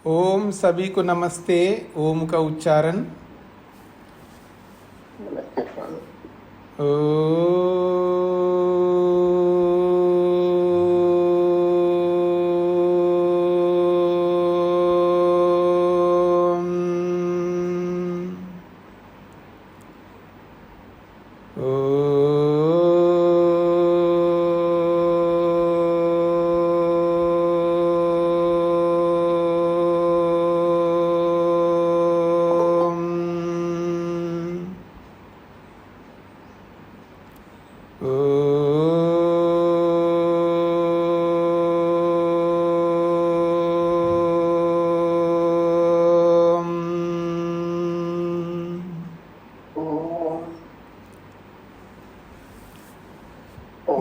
ओम सभी को नमस्ते। ओम का उच्चारण नमस्ते स्वामी।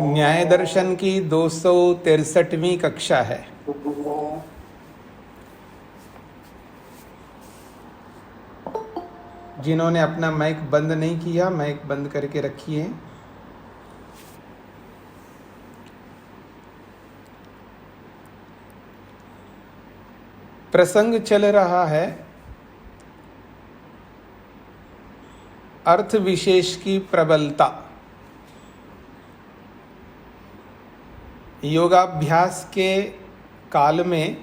न्याय दर्शन की 263वीं कक्षा है। जिन्होंने अपना माइक बंद नहीं किया, माइक बंद करके रखिए। प्रसंग चल रहा है अर्थ विशेष की प्रबलता। योगाभ्यास के काल में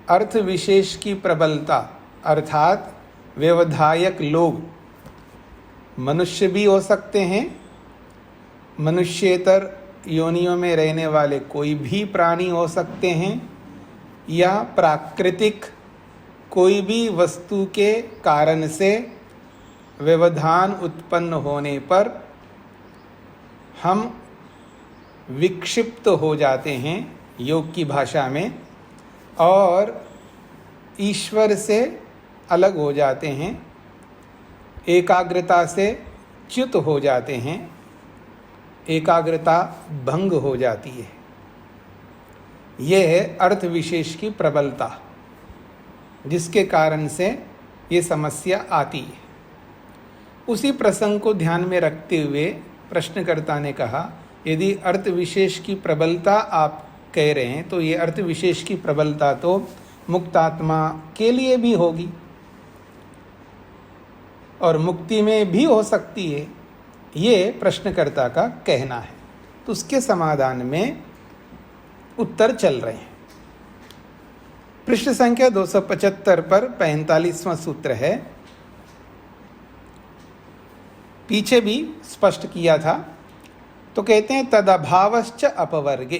अर्थ विशेष की प्रबलता अर्थात व्यवधायक लोग मनुष्य भी हो सकते हैं, मनुष्येतर योनियों में रहने वाले कोई भी प्राणी हो सकते हैं, या प्राकृतिक कोई भी वस्तु के कारण से व्यवधान उत्पन्न होने पर हम विक्षिप्त हो जाते हैं योग की भाषा में, और ईश्वर से अलग हो जाते हैं, एकाग्रता से च्युत हो जाते हैं, एकाग्रता भंग हो जाती है। यह है अर्थ विशेष की प्रबलता, जिसके कारण से ये समस्या आती है। उसी प्रसंग को ध्यान में रखते हुए प्रश्नकर्ता ने कहा, यदि अर्थ विशेष की प्रबलता आप कह रहे हैं तो ये अर्थ विशेष की प्रबलता तो मुक्तात्मा के लिए भी होगी और मुक्ति में भी हो सकती है, ये प्रश्नकर्ता का कहना है। तो उसके समाधान में उत्तर चल रहे हैं। पृष्ठ संख्या 275 पर 45वां सूत्र है। पीछे भी स्पष्ट किया था। तो कहते हैं तदभावश्च अपवर्गे।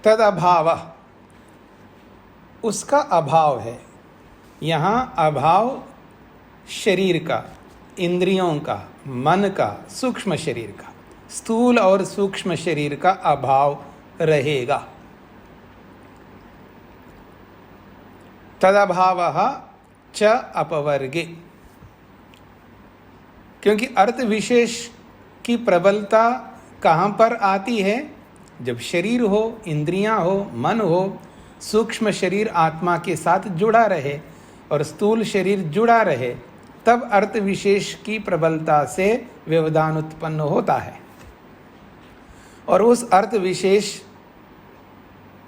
तदभाव उसका अभाव है। यहाँ अभाव शरीर का, इंद्रियों का, मन का, सूक्ष्म शरीर का, स्थूल और सूक्ष्म शरीर का अभाव रहेगा। तदभावः च अपवर्गे, क्योंकि अर्थ विशेष की प्रबलता कहाँ पर आती है? जब शरीर हो, इंद्रियां हो, मन हो, सूक्ष्म शरीर आत्मा के साथ जुड़ा रहे और स्थूल शरीर जुड़ा रहे, तब अर्थ विशेष की प्रबलता से व्यवधान उत्पन्न होता है। और उस अर्थ विशेष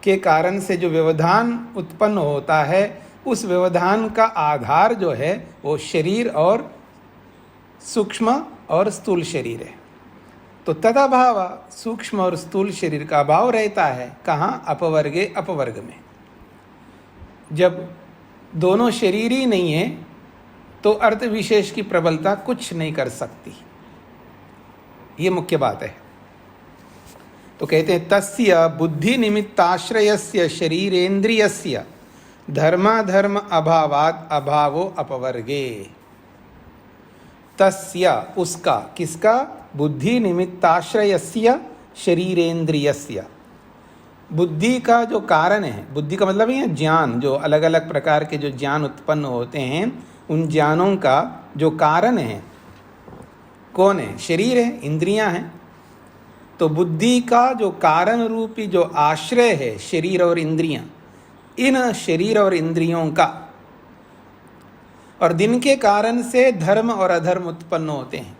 के कारण से जो व्यवधान उत्पन्न होता है, उस व्यवधान का आधार जो है वो शरीर और सूक्ष्म और स्थूल शरीर है। तो तदभाव सूक्ष्म और स्थूल शरीर का अभाव रहता है। कहाँ? अपवर्गे, अपवर्ग में। जब दोनों शरीर ही नहीं है तो अर्थ विशेष की प्रबलता कुछ नहीं कर सकती। ये मुख्य बात है। तो कहते हैं तस्य बुद्धि निमित्ताश्रयस्य शरीरेन्द्रियस्य धर्माधर्म अभावात् अभावो अपवर्गे। तस्य उसका, किसका? बुद्धि निमित्ताश्रयस्य शरीरेन्द्रियस्य। बुद्धि का जो कारण है, बुद्धि का मतलब है ज्ञान, जो अलग अलग प्रकार के जो ज्ञान उत्पन्न होते हैं, उन ज्ञानों का जो कारण है कौन है? शरीर है, इंद्रियां हैं। तो बुद्धि का जो कारण रूपी जो आश्रय है शरीर और इंद्रियां, इन शरीर और इंद्रियों का और दिन के कारण से धर्म और अधर्म उत्पन्न होते हैं।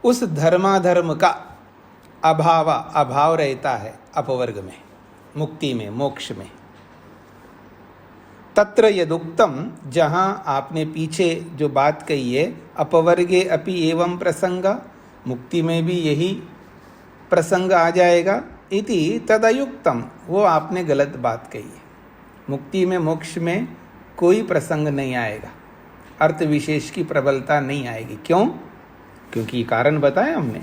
उस धर्माधर्म का अभाव रहता है अपवर्ग में, मुक्ति में, मोक्ष में। तत्र यदुक्तम, जहाँ आपने पीछे जो बात कही है, अपवर्गे अपि एवं प्रसंग, मुक्ति में भी यही प्रसंग आ जाएगा, इति तदयुक्तम, वो आपने गलत बात कही है। मुक्ति में, मोक्ष में कोई प्रसंग नहीं आएगा, अर्थ विशेष की प्रबलता नहीं आएगी। क्यों? क्योंकि कारण बताया हमने।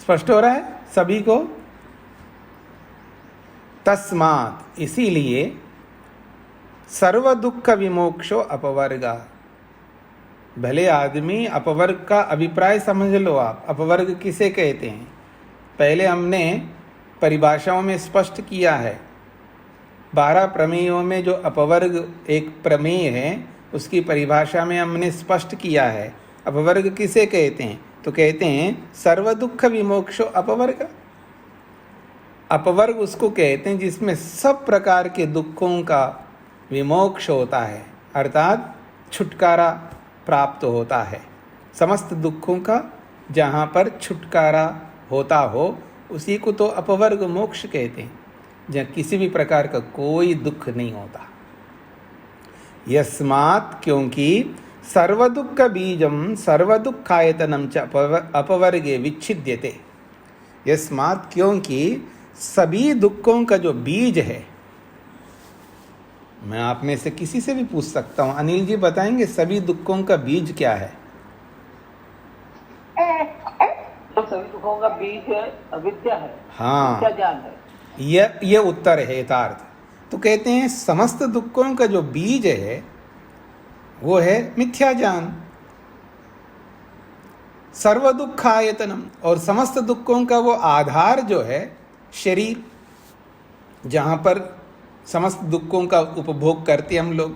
स्पष्ट हो रहा है सभी को? तस्मात्, इसीलिए सर्व दुख विमोक्षो अपवर्ग। भले आदमी अपवर्ग का अभिप्राय समझ लो आप, अपवर्ग किसे कहते हैं? पहले हमने परिभाषाओं में स्पष्ट किया है। 12 प्रमेयों में जो अपवर्ग एक प्रमेय है, उसकी परिभाषा में हमने स्पष्ट किया है अपवर्ग किसे कहते हैं। तो कहते हैं सर्व दुख विमोक्षो अपवर्ग। अपवर्ग उसको कहते हैं जिसमें सब प्रकार के दुखों का विमोक्ष होता है, अर्थात छुटकारा प्राप्त होता है। समस्त दुखों का जहाँ पर छुटकारा होता हो, उसी को तो अपवर्ग मोक्ष कहते हैं, जहाँ किसी भी प्रकार का कोई दुख नहीं होता। यस्मात्, क्योंकि सर्वदुख बीजम सर्वदुखायतनम च अपवर्गे विच्छिद्यते। यस्मात्, क्योंकि सभी दुखों का जो बीज है, मैं आप में से किसी से भी पूछ सकता हूं, अनिल जी बताएंगे सभी दुखों का बीज क्या है? तो सभी दुखों का बीज अविद्या है। हाँ, ज्ञान है। ये उत्तर है यथार्थ। तो कहते हैं समस्त दुखों का जो बीज है वो है मिथ्या ज्ञान। सर्व दुखायतनम, और समस्त दुखों का वो आधार जो है शरीर, जहाँ पर समस्त दुखों का उपभोग करते हम लोग।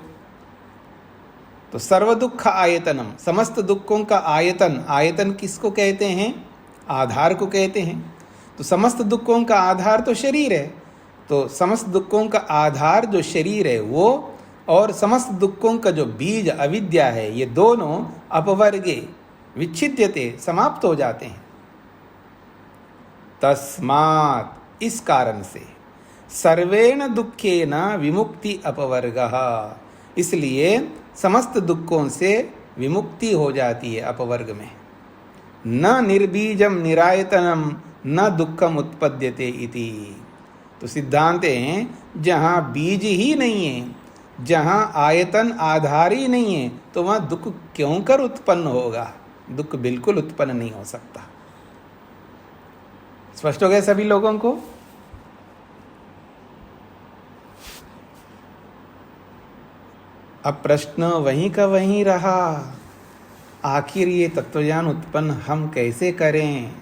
तो सर्व दुख आयतनम, समस्त दुखों का आयतन, आयतन किसको कहते हैं? आधार को कहते हैं। तो समस्त दुखों का आधार तो शरीर है। तो समस्त दुखों का आधार जो शरीर है वो, और समस्त दुखों का जो बीज अविद्या है, ये दोनों अपवर्गे विच्छिद्यते, समाप्त हो जाते हैं। तस्मात्, इस कारण से, सर्वेण दुखेन विमुक्ति अपवर्गः, इसलिए समस्त दुखों से विमुक्ति हो जाती है अपवर्ग में। न निर्बीजम निरायतनम न दुखम उत्पद्यते इति। तो सिद्धांत है जहाँ बीज ही नहीं है, जहाँ आयतन आधार ही नहीं है, तो वहाँ दुख क्यों कर उत्पन्न होगा? दुख बिल्कुल उत्पन्न नहीं हो सकता। स्पष्ट हो गया सभी लोगों को? अब प्रश्न वहीं का वहीं रहा, आखिर ये तत्वज्ञान उत्पन्न हम कैसे करें?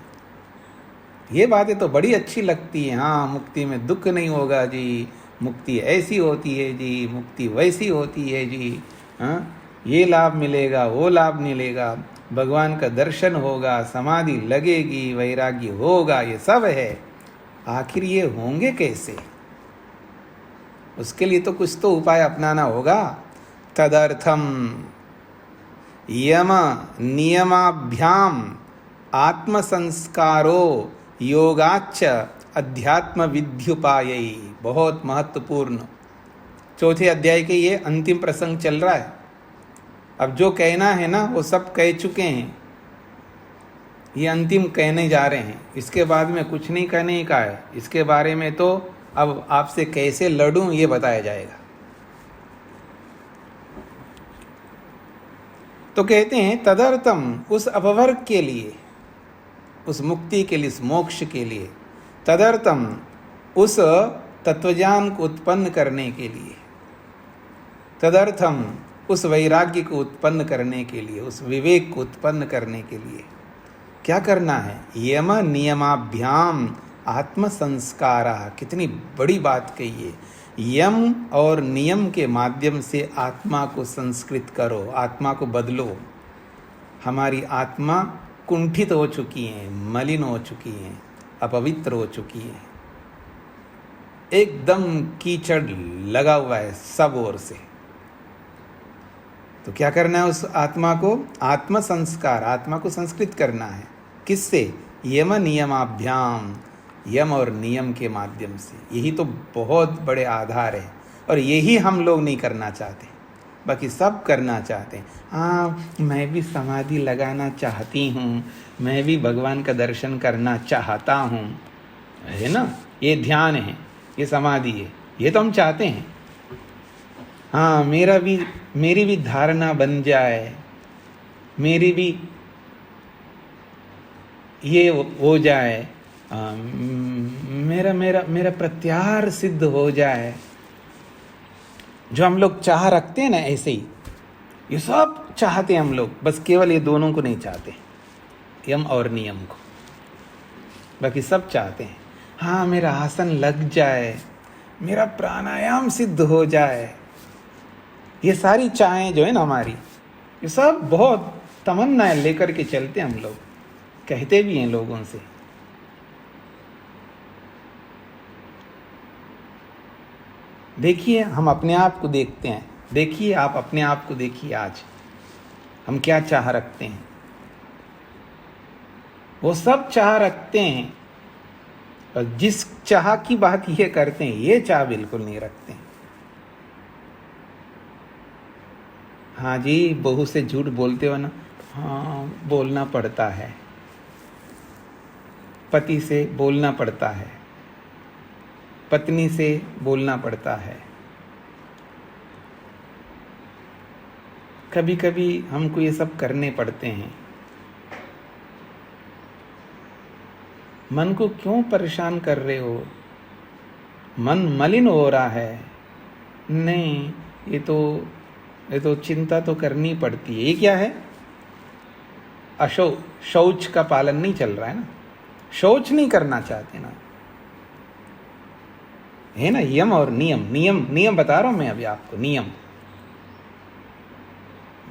ये बातें तो बड़ी अच्छी लगती हैं। हाँ, मुक्ति में दुख नहीं होगा जी, मुक्ति ऐसी होती है जी, मुक्ति वैसी होती है जी, हाँ, ये लाभ मिलेगा, वो लाभ मिलेगा, भगवान का दर्शन होगा, समाधि लगेगी, वैराग्य होगा, ये सब है। आखिर ये होंगे कैसे? उसके लिए तो कुछ तो उपाय अपनाना होगा। तदर्थम यम नियमाभ्याम आत्मसंस्कारो योगाच्च अध्यात्म विद्युपायई। बहुत महत्वपूर्ण 4थे अध्याय के ये अंतिम प्रसंग चल रहा है। अब जो कहना है ना वो सब कह चुके हैं, ये अंतिम कहने जा रहे हैं। इसके बाद में कुछ नहीं कहने का है। इसके बारे में तो अब आपसे कैसे लड़ूं ये बताया जाएगा। तो कहते हैं तदर्थम, उस अपवर्ग के लिए, उस मुक्ति के लिए, उस मोक्ष के लिए, तदर्थम, उस तत्वज्ञान को उत्पन्न करने के लिए, तदर्थम, उस वैराग्य को उत्पन्न करने के लिए, उस विवेक को उत्पन्न करने के लिए क्या करना है? यम नियमाभ्याम आत्मसंस्कार। कितनी बड़ी बात कही है। यम और नियम के माध्यम से आत्मा को संस्कृत करो, आत्मा को बदलो। हमारी आत्मा कुंठित हो चुकी है, मलिन हो चुकी है, अपवित्र हो चुकी है, एकदम कीचड़ लगा हुआ है सब ओर से। तो क्या करना है उस आत्मा को? आत्म संस्कार, आत्मा को संस्कृत करना है। किससे? यम नियमाभ्याम, यम और नियम के माध्यम से। यही तो बहुत बड़े आधार है, और यही हम लोग नहीं करना चाहते, बाकी सब करना चाहते हैं। हाँ, मैं भी समाधि लगाना चाहती हूँ, मैं भी भगवान का दर्शन करना चाहता हूँ, है ना, ये ध्यान है, ये समाधि है, ये तो हम चाहते हैं। हाँ, मेरी भी धारणा बन जाए, मेरी भी ये हो जाए, मेरा मेरा मेरा प्रत्याहार सिद्ध हो जाए, जो हम लोग चाह रखते हैं ना, ऐसे ही ये सब चाहते हैं हम लोग, बस केवल ये दोनों को नहीं चाहते, यम और नियम को, बाकी सब चाहते हैं। हाँ, मेरा आसन लग जाए, मेरा प्राणायाम सिद्ध हो जाए, ये सारी चाहें जो है ना हमारी, ये सब बहुत तमन्नाएं लेकर के चलते हैं हम लोग, कहते भी हैं लोगों से। देखिए, हम अपने आप को देखते हैं, देखिए आप अपने आप को देखिए, आज हम क्या चाह रखते हैं। वो सब चाह रखते हैं, और जिस चाह की बात ये करते हैं, ये चाह बिल्कुल नहीं रखते हैं। हाँ जी, बहू से झूठ बोलते हो ना, हाँ बोलना पड़ता है, पति से बोलना पड़ता है, पत्नी से बोलना पड़ता है, कभी कभी हमको ये सब करने पड़ते हैं। मन को क्यों परेशान कर रहे हो? मन मलिन हो रहा है। नहीं, ये तो चिंता तो करनी पड़ती है। ये क्या है? शौच का पालन नहीं चल रहा है ना, शौच नहीं करना चाहते ना, है ना। यम और नियम बता रहा हूं मैं अभी आपको, नियम।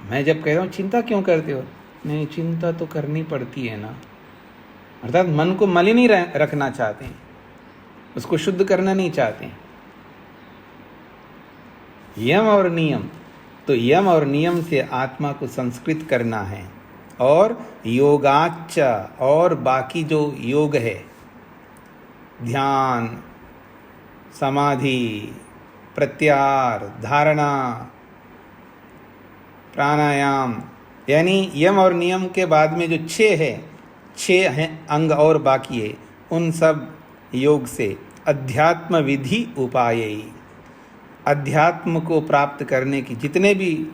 मैं जब कह रहा हूं चिंता क्यों करते हो, नहीं, चिंता तो करनी पड़ती है ना, अर्थात मन को मलिन ही रखना चाहते हैं, उसको शुद्ध करना नहीं चाहते हैं। यम और नियम, तो यम और नियम से आत्मा को संस्कृत करना है, और योगाच्च, और बाकी जो योग है, ध्यान, समाधि, प्रत्याहार, धारणा, प्राणायाम, यानी यम और नियम के बाद में जो 6 हैं अंग और बाकी है, उन सब योग से अध्यात्म विधि उपाय, अध्यात्म को प्राप्त करने की, जितने भी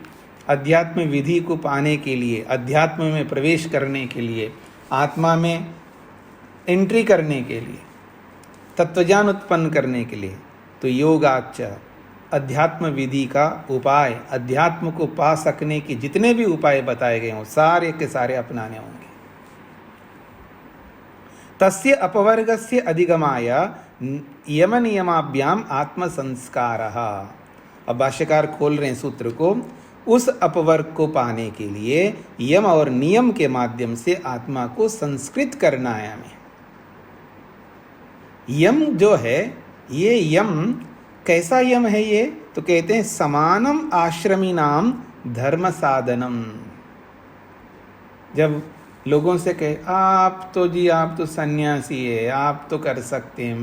अध्यात्म विधि को पाने के लिए, अध्यात्म में प्रवेश करने के लिए, आत्मा में एंट्री करने के लिए, तत्वज्ञान उत्पन्न करने के लिए, तो योगाच्च, अध्यात्म विधि का उपाय, अध्यात्म को पा सकने के जितने भी उपाय बताए गए हों, सारे के सारे अपनाने होंगे। तस्य अपवर्गस्य अधिगमाय यम नियमाभ्याम आत्म संस्कारः। अब भाष्यकार खोल रहे हैं सूत्र को, उस अपवर्ग को पाने के लिए यम और नियम के माध्यम से आत्मा को संस्कृत करना है हमें। यम जो है, ये यम कैसा यम है ये? तो कहते हैं समानम आश्रमीनाम धर्म साधनम। जब लोगों से कहे आप तो सन्यासी है, आप तो कर सकते हैं,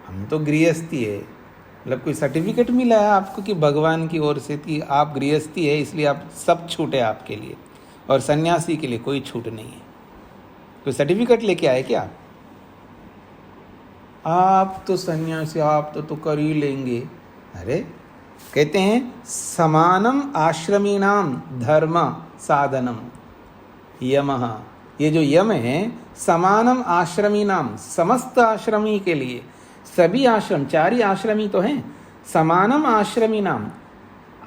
हम तो गृहस्थी है, मतलब कोई सर्टिफिकेट मिला है आपको कि भगवान की ओर से कि आप गृहस्थी है, इसलिए आप सब छूट है आपके लिए, और सन्यासी के लिए कोई छूट नहीं है। कोई सर्टिफिकेट लेके आए क्या आप तो सन्यासी, आप तो कर ही लेंगे? अरे, कहते हैं समानम आश्रमीनाम धर्म साधनम यमः। ये जो यम है, समानम आश्रमीनाम, समस्त आश्रमी के लिए, सभी आश्रम, 4 ही आश्रमी तो हैं, समानम आश्रमीनाम,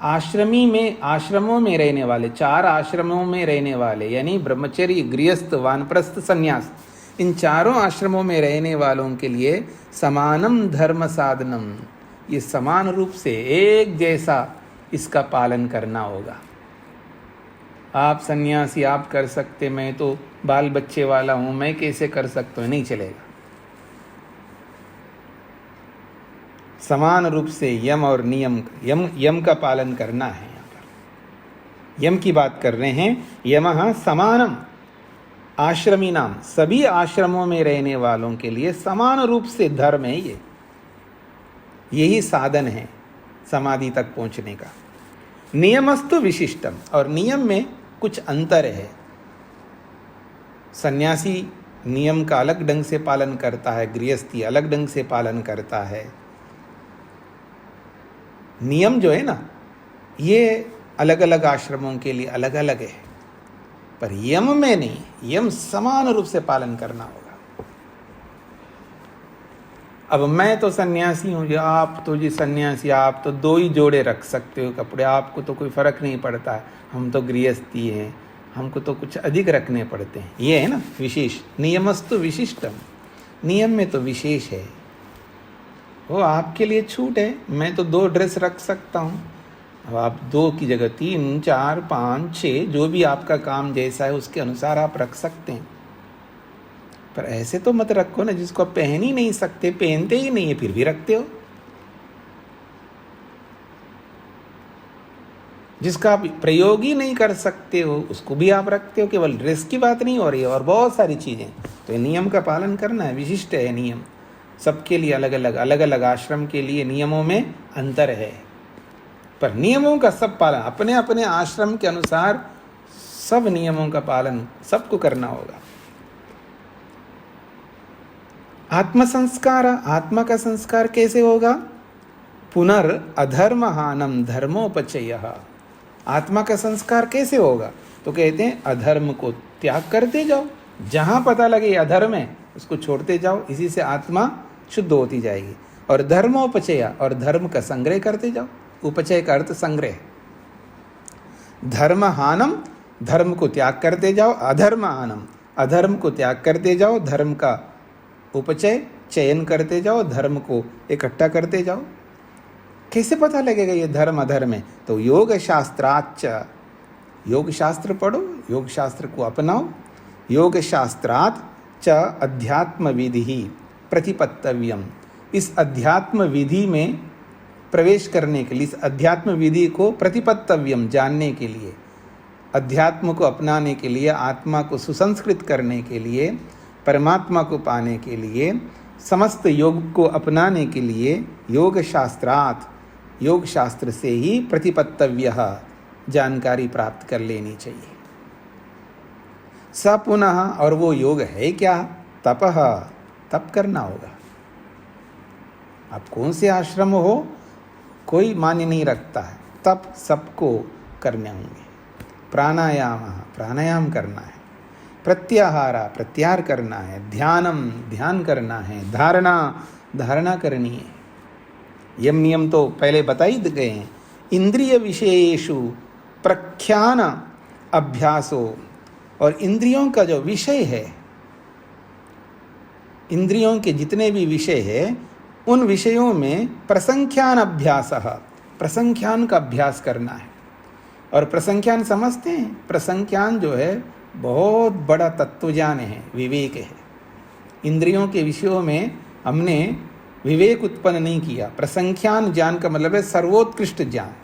आश्रमी में, आश्रमों में रहने वाले, 4 आश्रमों में रहने वाले, यानी ब्रह्मचर्य, गृहस्थ, वानप्रस्थ, संन्यास, इन चारों आश्रमों में रहने वालों के लिए समानम धर्म साधनम, ये समान रूप से एक जैसा इसका पालन करना होगा। आप सन्यासी, आप कर सकते, मैं तो बाल बच्चे वाला हूं, मैं कैसे कर सकता हूं? नहीं चलेगा। समान रूप से यम और नियम, यम का पालन करना है। यहाँ पर यम की बात कर रहे हैं। यमः समानम, आश्रमी नाम, सभी आश्रमों में रहने वालों के लिए समान रूप से धर्म है ये। यही साधन है समाधि तक पहुंचने का। नियमस्तु विशिष्टम, और नियम में कुछ अंतर है। सन्यासी नियम का अलग ढंग से पालन करता है, गृहस्थी अलग ढंग से पालन करता है। नियम जो है ना, ये अलग अलग आश्रमों के लिए अलग अलग है, पर यम में नहीं, यम समान रूप से पालन करना होगा। अब मैं तो सन्यासी हूँ जी, आप तो जी सन्यासी, आप तो 2 ही जोड़े रख सकते हो कपड़े, आपको तो कोई फर्क नहीं पड़ता है। हम तो गृहस्थी हैं, हमको तो कुछ अधिक रखने पड़ते हैं। ये है ना विशेष। नियमस्तु विशिष्टम, नियम में तो विशेष है, वो आपके लिए छूट है। मैं तो 2 ड्रेस रख सकता हूँ, अब आप 2 की जगह 3, 4, 5, 6, जो भी आपका काम जैसा है उसके अनुसार आप रख सकते हैं। पर ऐसे तो मत रखो ना जिसको आप पहन ही नहीं सकते, पहनते ही नहीं है फिर भी रखते हो। जिसका आप प्रयोग ही नहीं कर सकते हो उसको भी आप रखते हो। केवल ड्रेस की बात नहीं हो रही है, और बहुत सारी चीज़ें। तो नियम का पालन करना है, विशिष्ट है नियम। सबके लिए अलग अलग आश्रम के लिए नियमों में अंतर है, पर नियमों का सब पालन अपने अपने आश्रम के अनुसार सब नियमों का पालन सबको करना होगा। आत्म संस्कार, आत्मा का संस्कार कैसे होगा? पुनर्अधर्महानम धर्मोपचय। आत्मा का संस्कार कैसे होगा? तो कहते हैं अधर्म को त्याग करते जाओ, जहां पता लगे अधर्म है उसको छोड़ते जाओ, इसी से आत्मा शुद्ध होती जाएगी। और धर्मोपचय, और धर्म का संग्रह करते जाओ। उपचय का अर्थ संग्रह। धर्महानम, धर्म को त्याग करते जाओ। अधर्महानम, अधर्म को त्याग करते जाओ। धर्म का उपचय, चयन करते जाओ, धर्म को इकट्ठा करते जाओ। कैसे पता लगेगा ये धर्म अधर्म है? तो योग शास्त्राच्च, योग शास्त्र पढ़ो, योग शास्त्र को अपनाओ। योग शास्त्रात् च अध्यात्म विधि प्रतिपत्तव्यम। इस अध्यात्म विधि में प्रवेश करने के लिए, इस अध्यात्म विधि को प्रतिपत्तव्यम जानने के लिए, अध्यात्म को अपनाने के लिए, आत्मा को सुसंस्कृत करने के लिए, परमात्मा को पाने के लिए, समस्त योग को अपनाने के लिए योग शास्त्रात्, योग शास्त्र से ही प्रतिपत्तव्य जानकारी प्राप्त कर लेनी चाहिए। स पुनः, और वो योग है क्या? तपः, तप करना होगा। आप कौन से आश्रम हो कोई मान्य नहीं रखता है, तप सबको करने होंगे। प्राणायाम, प्राणायाम करना है। प्रत्याहार, प्रत्याहार करना है। ध्यानम, ध्यान करना है। धारणा, धारणा करनी है। यम नियम तो पहले बता ही गए हैं। इंद्रिय विषयेषु प्रख्यान अभ्यासो, और इंद्रियों का जो विषय है, इंद्रियों के जितने भी विषय है उन विषयों में प्रसंख्यान अभ्यास, प्रसंख्यान का अभ्यास करना है। और प्रसंख्यान समझते हैं? प्रसंख्यान जो है बहुत बड़ा तत्वज्ञान है, विवेक है। इंद्रियों के विषयों में हमने विवेक उत्पन्न नहीं किया। प्रसंख्यान ज्ञान का मतलब है सर्वोत्कृष्ट ज्ञान।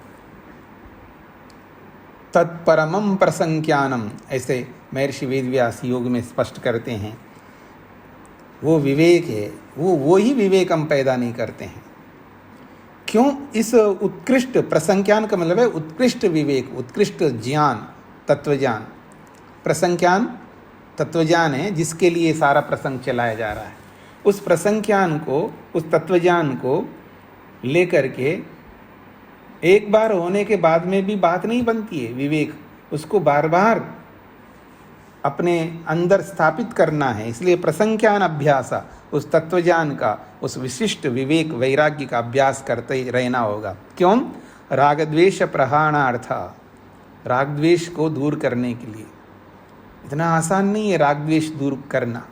तत्परमम प्रसंख्यानम, ऐसे महर्षि वेदव्यास योग में स्पष्ट करते हैं। वो विवेक है, वो ही विवेक हम पैदा नहीं करते हैं। क्यों? इस उत्कृष्ट प्रसंख्यान का मतलब है उत्कृष्ट विवेक, उत्कृष्ट ज्ञान, तत्वज्ञान। प्रसंख्यान तत्वज्ञान है जिसके लिए सारा प्रसंग चलाया जा रहा है। उस प्रसंख्यान को, उस तत्वज्ञान को लेकर के एक बार होने के बाद में भी बात नहीं बनती है। विवेक उसको बार बार अपने अंदर स्थापित करना है। इसलिए प्रसंख्यान अभ्यास, उस तत्वज्ञान का, उस विशिष्ट विवेक वैराग्य का अभ्यास करते रहना होगा। क्यों? रागद्वेष प्रहाणार्थ, रागद्वेष को दूर करने के लिए। इतना आसान नहीं है रागद्वेष दूर करना।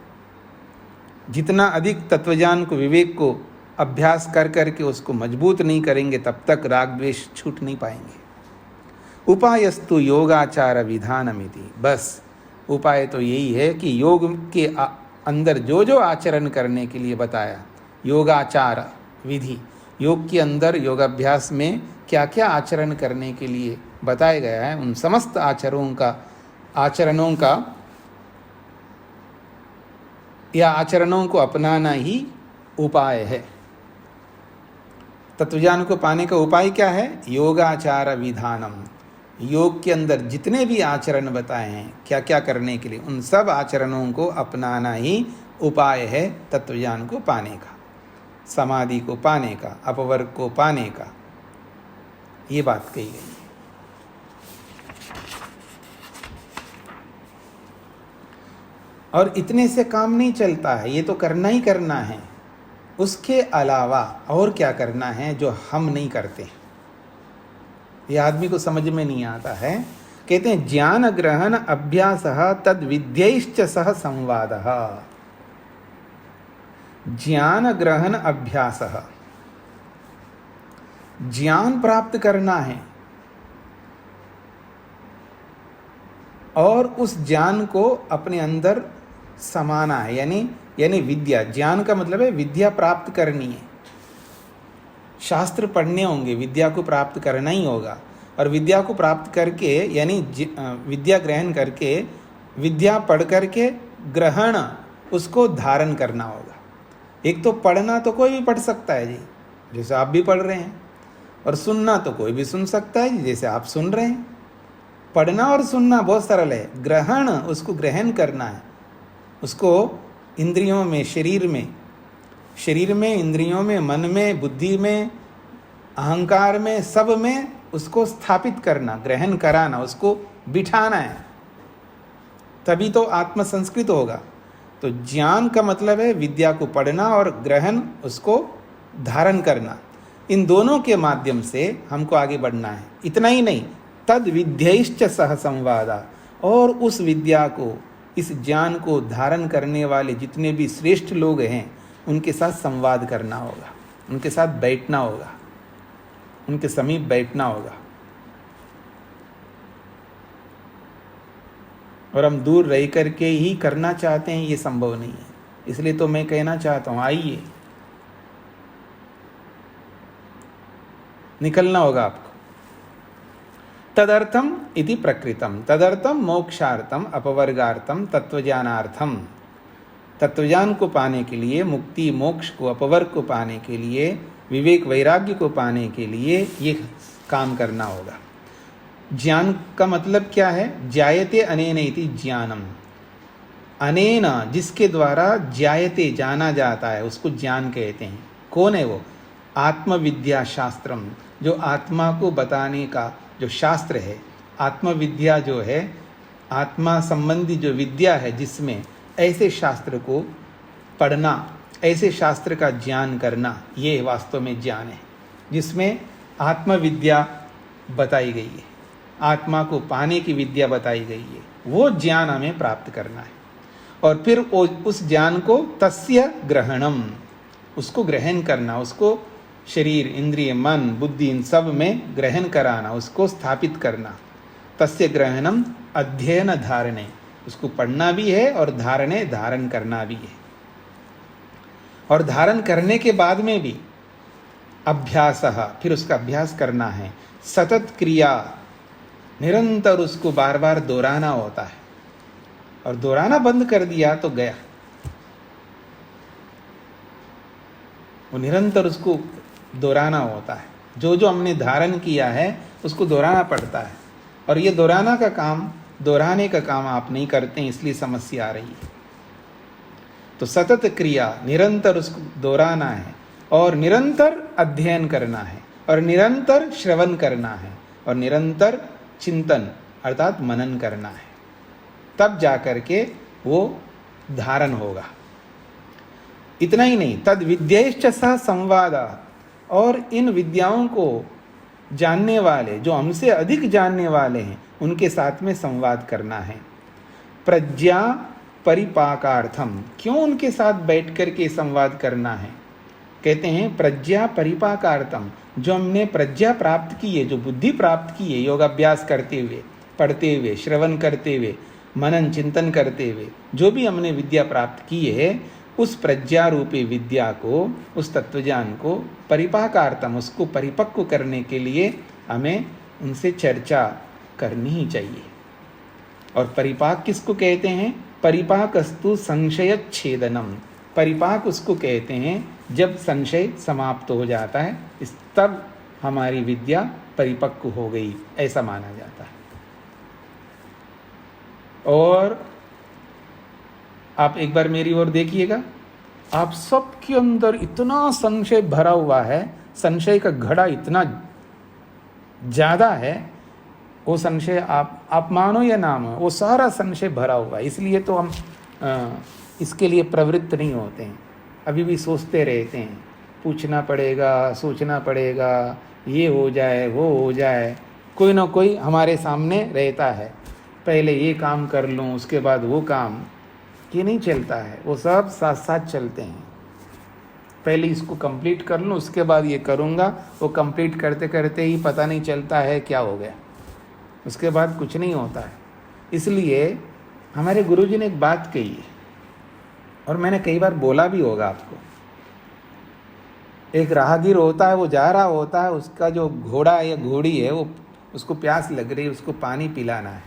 जितना अधिक तत्वज्ञान को, विवेक को अभ्यास कर करके उसको मजबूत नहीं करेंगे तब तक रागद्वेष छूट नहीं पाएंगे। उपायस्तु योगाचार विधानमिति, बस उपाय तो यही है कि योग के अंदर जो जो आचरण करने के लिए बताया, योगाचार विधि, योग के अंदर योगाभ्यास में क्या क्या आचरण करने के लिए बताया गया है, उन समस्त आचरणों का या आचरणों को अपनाना ही उपाय है। तत्वज्ञान को पाने का उपाय क्या है? योगाचार विधानम। योग के अंदर जितने भी आचरण बताए हैं क्या क्या करने के लिए, उन सब आचरणों को अपनाना ही उपाय है तत्वज्ञान को पाने का, समाधि को पाने का, अपवर्ग को पाने का। ये बात कही गई है। और इतने से काम नहीं चलता है, ये तो करना ही करना है। उसके अलावा और क्या करना है जो हम नहीं करते? ये आदमी को समझ में नहीं आता है। कहते हैं ज्ञान ग्रहण अभ्यास तद विद्यैश्च सह संवाद। ज्ञान ग्रहण अभ्यास, ज्ञान प्राप्त करना है और उस ज्ञान को अपने अंदर समाना है, यानी विद्या। ज्ञान का मतलब है विद्या प्राप्त करनी है। शास्त्र पढ़ने होंगे, विद्या को प्राप्त करना ही होगा। और विद्या को प्राप्त करके यानी विद्या ग्रहण करके, विद्या पढ़ करके ग्रहण, उसको धारण करना होगा। एक तो पढ़ना तो कोई भी पढ़ सकता है जी, जैसे आप भी पढ़ रहे हैं, और सुनना तो कोई भी सुन सकता है जी, जैसे आप सुन रहे हैं। पढ़ना और सुनना बहुत सरल है। ग्रहण, उसको ग्रहण करना है, उसको इंद्रियों में, शरीर में, इंद्रियों में, मन में, बुद्धि में, अहंकार में, सब में उसको स्थापित करना, ग्रहण कराना, उसको बिठाना है, तभी तो आत्म संस्कृत होगा। तो ज्ञान का मतलब है विद्या को पढ़ना और ग्रहण, उसको धारण करना। इन दोनों के माध्यम से हमको आगे बढ़ना है। इतना ही नहीं, तद विद्यैश्च सह संवादा, और उस विद्या को, इस ज्ञान को धारण करने वाले जितने भी श्रेष्ठ लोग हैं उनके साथ संवाद करना होगा, उनके साथ बैठना होगा, उनके समीप बैठना होगा। और हम दूर रह करके ही करना चाहते हैं, ये संभव नहीं है। इसलिए तो मैं कहना चाहता हूँ, आइए, निकलना होगा आपको। तदर्थम इति प्रकृतम, तदर्थम मोक्षार्थम अपवर्गार्थम तत्वज्ञानार्थम। तत्वज्ञान को पाने के लिए, मुक्ति मोक्ष को, अपवर्ग को पाने के लिए, विवेक वैराग्य को पाने के लिए ये काम करना होगा। ज्ञान का मतलब क्या है? जायते अनेन इति ज्ञानम। अनेन, जिसके द्वारा, जायते, जाना जाता है, उसको ज्ञान कहते हैं। कौन है वो? आत्मविद्या शास्त्रम, जो आत्मा को बताने का जो शास्त्र है। आत्मविद्या जो है, आत्मा संबंधी जो विद्या है, जिसमें ऐसे शास्त्र को पढ़ना, ऐसे शास्त्र का ज्ञान करना, ये वास्तव में ज्ञान है, जिसमें आत्मविद्या बताई गई है, आत्मा को पाने की विद्या बताई गई है। वो ज्ञान हमें प्राप्त करना है। और फिर उस ज्ञान को तस्य ग्रहणम, उसको ग्रहण करना, उसको शरीर, इंद्रिय, मन, बुद्धि, इन सब में ग्रहण कराना, उसको स्थापित करना। तस्य ग्रहणम अध्ययन धारणे, उसको पढ़ना भी है और धारणे, धारण करना भी है। और धारण करने के बाद में भी अभ्यास, फिर उसका अभ्यास करना है। सतत क्रिया, निरंतर उसको बार बार दोहराना होता है। और दोहराना बंद कर दिया तो गया, वो निरंतर उसको दोहराना होता है। जो जो हमने धारण किया है उसको दोहराना पड़ता है। और ये दोहराने का काम आप नहीं करते, इसलिए समस्या आ रही है। तो सतत क्रिया, निरंतर उसको दोहराना है, और निरंतर अध्ययन करना है, और निरंतर श्रवण करना है, और निरंतर चिंतन अर्थात मनन करना है। तब जाकर के वो धारण होगा। इतना ही नहीं, तद विद्यैश्च सह संवादा, और इन विद्याओं को जानने वाले, जो हमसे अधिक जानने वाले हैं, उनके साथ में संवाद करना है। प्रज्ञा परिपाकार्थम, क्यों उनके साथ बैठ कर के संवाद करना है? कहते हैं प्रज्ञा परिपाकार्थम, जो हमने प्रज्ञा प्राप्त की है, जो बुद्धि प्राप्त की है, योगाभ्यास करते हुए, पढ़ते हुए, श्रवण करते हुए, मनन चिंतन करते हुए, जो भी हमने विद्या प्राप्त की है, उस प्रज्ञा रूपी विद्या को, उस तत्वज्ञान को परिपाकार्थम, उसको परिपक्व करने के लिए हमें उनसे चर्चा करनी ही चाहिए। और परिपाक किसको कहते हैं? परिपाकस्तु संशयच्छेदनम। परिपाक उसको कहते हैं जब संशय समाप्त हो जाता है, इस तब हमारी विद्या परिपक्व हो गई, ऐसा माना जाता है। और आप एक बार मेरी ओर देखिएगा, आप सबके अंदर इतना संशय भरा हुआ है, संशय का घड़ा इतना ज़्यादा है, वो संशय आप मानो या ना मानो, वो सारा संशय भरा हुआ है। इसलिए तो हम इसके लिए प्रवृत्त नहीं होते हैं, अभी भी सोचते रहते हैं, पूछना पड़ेगा, सोचना पड़ेगा, ये हो जाए वो हो जाए, कोई ना कोई हमारे सामने रहता है, पहले ये काम कर लूँ उसके बाद वो काम, ये नहीं चलता है, वो सब साथ साथ चलते हैं। पहले इसको कंप्लीट कर लूँ उसके बाद ये करूँगा, वो कंप्लीट करते करते ही पता नहीं चलता है क्या हो गया, उसके बाद कुछ नहीं होता है। इसलिए हमारे गुरुजी ने एक बात कही है, और मैंने कई बार बोला भी होगा आपको। एक राहगीर होता है, वो जा रहा होता है, उसका जो घोड़ा या घोड़ी है वो, उसको प्यास लग रही है, उसको पानी पिलाना है।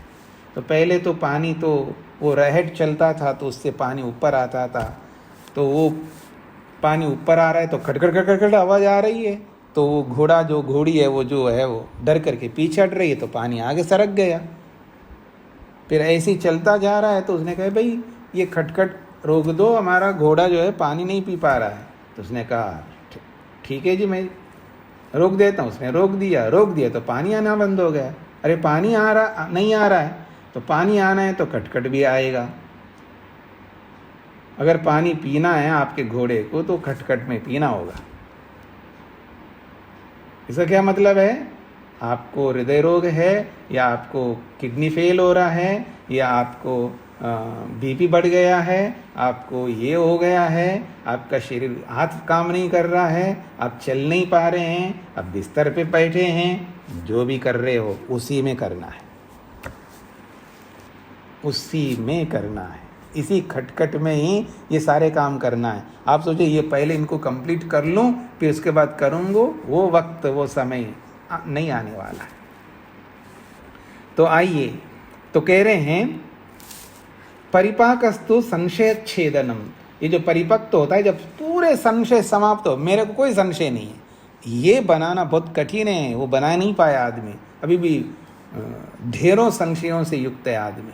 तो पहले तो पानी तो वो रहट चलता था तो उससे पानी ऊपर आता था, तो वो पानी ऊपर आ रहा है तो खटखट खटखट आवाज़ आ रही है, तो वो घोड़ा जो घोड़ी है वो जो है वो डर करके पीछे हट रही है, तो पानी आगे सरक गया। फिर ऐसे ही चलता जा रहा है, तो उसने कहा भाई ये खटखट रोक दो, हमारा घोड़ा जो है पानी नहीं पी पा रहा है। तो उसने कहा ठीक है जी, मैं रोक देता हूँ। उसने रोक दिया तो पानी आना बंद हो गया। अरे पानी नहीं आ रहा है, तो पानी आना है तो खटखट भी आएगा। अगर पानी पीना है आपके घोड़े को तो खटखट में पीना होगा। इसका क्या मतलब है? आपको हृदय रोग है, या आपको किडनी फेल हो रहा है, या आपको बीपी बढ़ गया है, आपको ये हो गया है, आपका शरीर हाथ काम नहीं कर रहा है, आप चल नहीं पा रहे हैं, आप बिस्तर पे बैठे हैं, जो भी कर रहे हो उसी में करना है, उसी में करना है, इसी खटखट में ही ये सारे काम करना है। आप सोचिए ये पहले इनको कंप्लीट कर लूँ फिर उसके बाद करूँगा, वो वक्त वो समय नहीं आने वाला है। तो आइए, तो कह रहे हैं परिपाकस्तु संशयच्छेदनम। ये जो परिपक्व होता है, जब पूरे संशय समाप्त हो, मेरे को कोई संशय नहीं है, ये बनाना बहुत कठिन है, वो बना नहीं पाया आदमी, अभी भी ढेरों संशयों से युक्त है आदमी।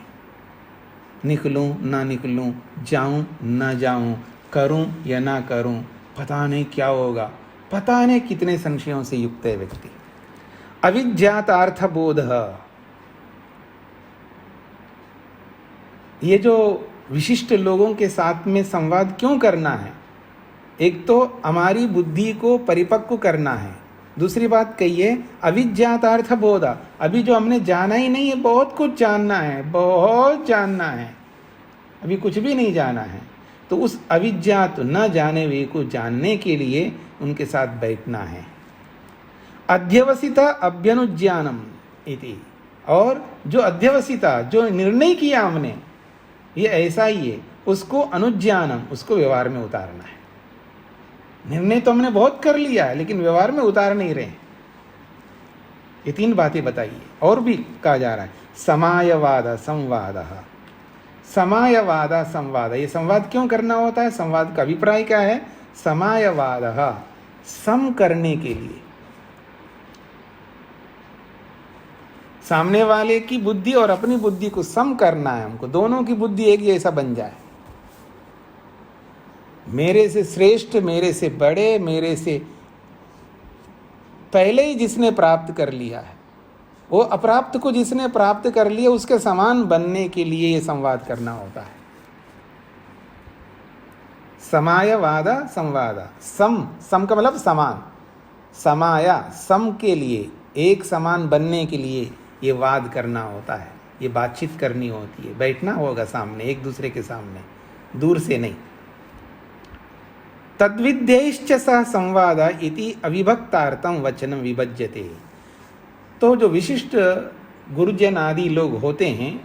निकलूं ना निकलूं, जाऊं ना जाऊं, करूं या ना करूं, पता नहीं क्या होगा, पता नहीं कितने संशयों से युक्त है व्यक्ति। अविज्ञातार्थ बोध, ये जो विशिष्ट लोगों के साथ में संवाद क्यों करना है? एक तो हमारी बुद्धि को परिपक्व करना है, दूसरी बात कहिए अविज्ञातार्थ बोधा, अभी जो हमने जाना ही नहीं है, बहुत कुछ जानना है, बहुत जानना है, अभी कुछ भी नहीं जाना है। तो उस अविज्ञात न जाने हुए को जानने के लिए उनके साथ बैठना है। अध्यवसिता अभ्यनुज्ञानम इति, और जो अध्यवसिता, जो निर्णय किया हमने ये ऐसा ही है, उसको अनुज्ञानम, उसको व्यवहार में उतारना है। निर्णय तो हमने बहुत कर लिया है लेकिन व्यवहार में उतार नहीं रहे। ये तीन बातें बताइए। और भी कहा जा रहा है समायवाद संवाद, समायवाद संवाद। ये संवाद क्यों करना होता है? संवाद का अभिप्राय क्या है? समायवाद, सम करने के लिए, सामने वाले की बुद्धि और अपनी बुद्धि को सम करना है हमको, दोनों की बुद्धि एक जैसा बन जाए। मेरे से श्रेष्ठ, मेरे से बड़े, मेरे से पहले ही जिसने प्राप्त कर लिया है, वो अप्राप्त को जिसने प्राप्त कर लिया, उसके समान बनने के लिए ये संवाद करना होता है। समायवाद संवाद, सम का मतलब समान, समाया सम के लिए, एक समान बनने के लिए ये वाद करना होता है, ये बातचीत करनी होती है, बैठना होगा सामने, एक दूसरे के सामने, दूर से नहीं। तद्विद्यैश्च सह संवाद इति अविभक्तार्थम वचनम विभज्यते। तो जो विशिष्ट गुरुजन आदि लोग होते हैं,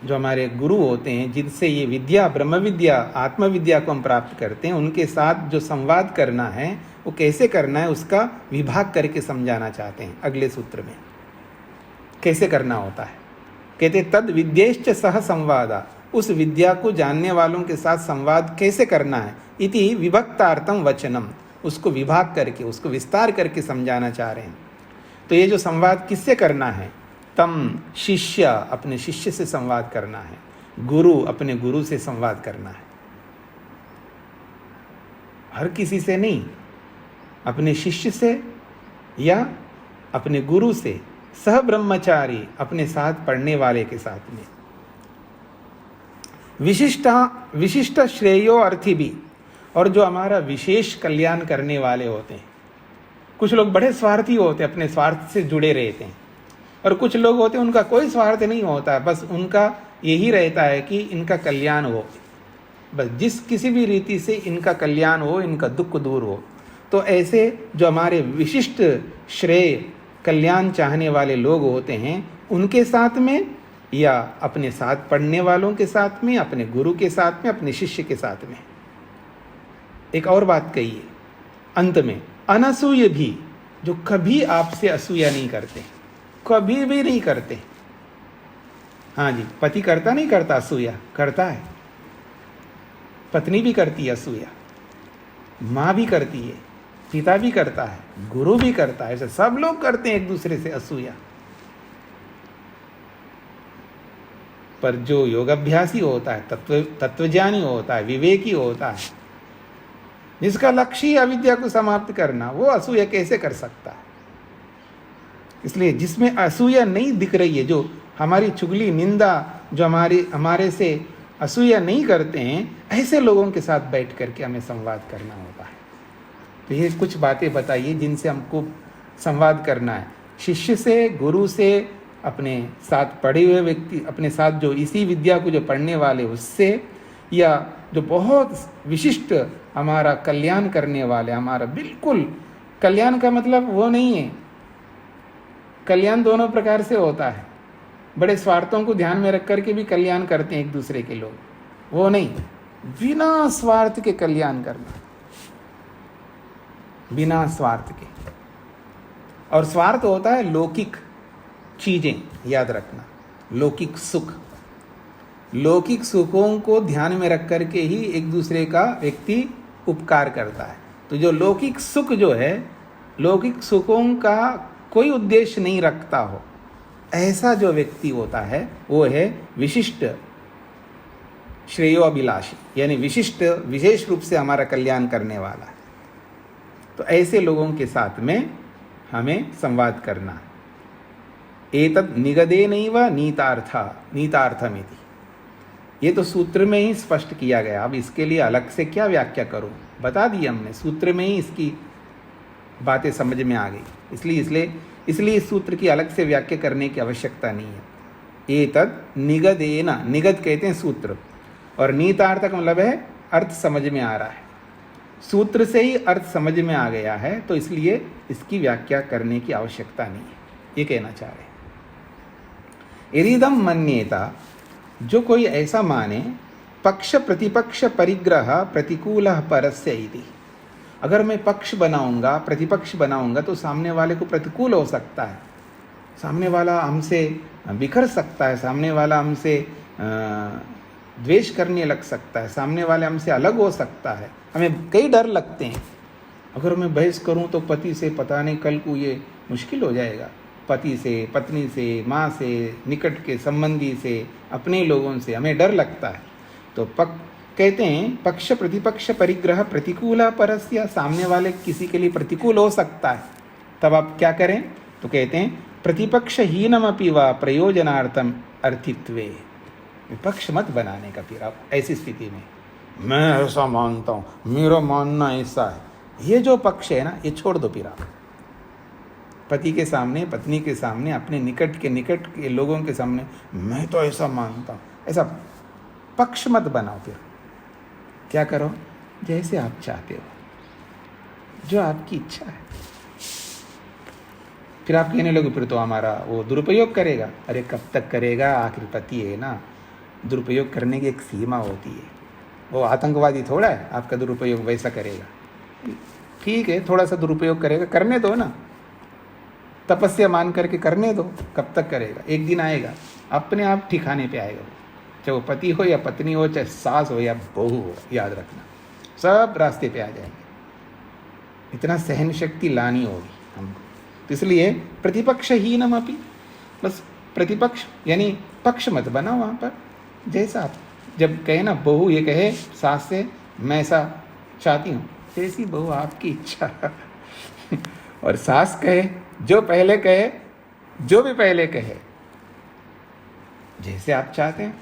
जो हमारे गुरु होते हैं, जिनसे ये विद्या, ब्रह्म विद्या, आत्मविद्या को हम प्राप्त करते हैं, उनके साथ जो संवाद करना है वो कैसे करना है, उसका विभाग करके समझाना चाहते हैं अगले सूत्र में। कैसे करना होता है? कहते तद विद्यैश्च सह संवाद, उस विद्या को जानने वालों के साथ संवाद कैसे करना है, इति विभक्तार्थम वचनम, उसको विभाग करके, उसको विस्तार करके समझाना चाह रहे हैं। तो ये जो संवाद किससे करना है, तम शिष्य, अपने शिष्य से संवाद करना है, गुरु अपने गुरु से संवाद करना है, हर किसी से नहीं, अपने शिष्य से या अपने गुरु से, सह ब्रह्मचारी अपने साथ पढ़ने वाले के साथ में। विशिष्ट श्रेयो अर्थी भी, और जो हमारा विशेष कल्याण करने वाले होते हैं। कुछ लोग बड़े स्वार्थी होते हैं, अपने स्वार्थ से जुड़े रहते हैं, और कुछ लोग होते हैं उनका कोई स्वार्थ नहीं होता, बस उनका यही रहता है कि इनका कल्याण हो, बस जिस किसी भी रीति से इनका कल्याण हो, इनका दुख दूर हो। तो ऐसे जो हमारे विशिष्ट श्रेय कल्याण चाहने वाले लोग होते हैं, उनके साथ में या अपने साथ पढ़ने वालों के साथ में, अपने गुरु के साथ में, अपने शिष्य के साथ में। एक और बात कहिए अंत में, अनसूय भी, जो कभी आपसे असूया नहीं करते, कभी भी नहीं करते। हाँ जी, पति करता नहीं करता असूया, करता है, पत्नी भी करती है असूया, माँ भी करती है, पिता भी करता है, गुरु भी करता है, ऐसे सब लोग करते हैं एक दूसरे से असूया। पर जो योगाभ्यासी होता है, तत्वज्ञानी होता है, विवेकी होता है, जिसका लक्ष्य ही अविद्या को समाप्त करना, वो असूया कैसे कर सकता है। इसलिए जिसमें असूया नहीं दिख रही है, जो हमारी चुगली निंदा, जो हमारे से असूया नहीं करते हैं, ऐसे लोगों के साथ बैठ करके हमें संवाद करना होता है। तो ये कुछ बातें बताइए जिनसे हमको संवाद करना है, शिष्य से, गुरु से, अपने साथ पढ़े हुए व्यक्ति, अपने साथ जो इसी विद्या को जो पढ़ने वाले उससे, या जो बहुत विशिष्ट हमारा कल्याण करने वाले, हमारा बिल्कुल कल्याण का मतलब वो नहीं है, कल्याण दोनों प्रकार से होता है। बड़े स्वार्थों को ध्यान में रख करके भी कल्याण करते हैं एक दूसरे के लोग, वो नहीं, बिना स्वार्थ के कल्याण करना, बिना स्वार्थ के। और स्वार्थ होता है लौकिक चीजें, याद रखना, लौकिक सुख, लौकिक सुखों को ध्यान में रख करके ही एक दूसरे का व्यक्ति उपकार करता है। तो जो लौकिक सुख जो है, लौकिक सुखों का कोई उद्देश्य नहीं रखता हो, ऐसा जो व्यक्ति होता है वो है विशिष्ट श्रेयोभिलाषी, यानी विशिष्ट विशेष रूप से हमारा कल्याण करने वाला। तो ऐसे लोगों के साथ में हमें संवाद करना है। एतद् निगदेनैव नीतार्थमिति, ये तो सूत्र में ही स्पष्ट किया गया। अब इसके लिए अलग से क्या व्याख्या करूं, बता दी हमने, सूत्र में ही इसकी बातें समझ में आ गई। इसलिए इस सूत्र की अलग से व्याख्या करने की आवश्यकता नहीं है। एतद् निगदेन, निगद कहते हैं सूत्र, और नीतार्थ का मतलब है अर्थ समझ में आ रहा है, सूत्र से ही अर्थ समझ में आ गया है, तो इसलिए इसकी व्याख्या करने की आवश्यकता नहीं है, ये कहना चाह रहे हैं। इरिदम मन्येता, जो कोई ऐसा माने, पक्ष प्रतिपक्ष परिग्रह प्रतिकूल परस्य इति, अगर मैं पक्ष बनाऊंगा, प्रतिपक्ष बनाऊंगा, तो सामने वाले को प्रतिकूल हो सकता है, सामने वाला हमसे बिखर सकता है, सामने वाला हमसे द्वेष करने लग सकता है, सामने वाले हमसे अलग हो सकता है, हमें कई डर लगते हैं। अगर मैं बहस करूं तो पति से पता नहीं कल को ये मुश्किल हो जाएगा, पति से, पत्नी से, माँ से, निकट के संबंधी से, अपने लोगों से हमें डर लगता है। तो कहते हैं पक्ष प्रतिपक्ष परिग्रह प्रतिकूल परस्य, सामने वाले किसी के लिए प्रतिकूल हो सकता है, तब आप क्या करें, तो कहते हैं प्रतिपक्ष हीनमपि वा प्रयोजनार्थम अर्थित्वे, विपक्ष मत बनाने का। फिर आप ऐसी स्थिति में मैं ऐसा मानता हूँ, मेरा मानना ऐसा है, ये जो पक्ष है ना, ये छोड़ दो। फिर आप पति के सामने, पत्नी के सामने, अपने निकट के लोगों के सामने मैं तो ऐसा मानता हूँ, ऐसा पक्ष मत बनाओ। फिर क्या करो, जैसे आप चाहते हो, जो आपकी इच्छा है। फिर आप कहने लगे फिर तो हमारा वो दुरुपयोग करेगा। अरे कब तक करेगा, आखिर पति है ना, दुरुपयोग करने की एक सीमा होती है। वो आतंकवादी थोड़ा है आपका दुरुपयोग वैसा करेगा। ठीक है, थोड़ा सा दुरुपयोग करेगा, करने दो ना, तपस्या मान करके करने दो। कब तक करेगा, एक दिन आएगा अपने आप ठिकाने पे आएगा। चाहे वो पति हो या पत्नी हो, चाहे सास हो या बहू हो, याद रखना सब रास्ते पे आ जाएंगे। इतना सहन शक्ति लानी होगी हमको। तो इसलिए प्रतिपक्षहीनम अपि, बस प्रतिपक्ष यानी पक्ष मत बना वहाँ पर। जैसा आप जब कहे ना, बहू ये कहे सास से मैं ऐसा चाहती हूँ, जैसी बहू आपकी इच्छा और सास कहे जो पहले कहे, जो भी पहले कहे, जैसे आप चाहते हैं।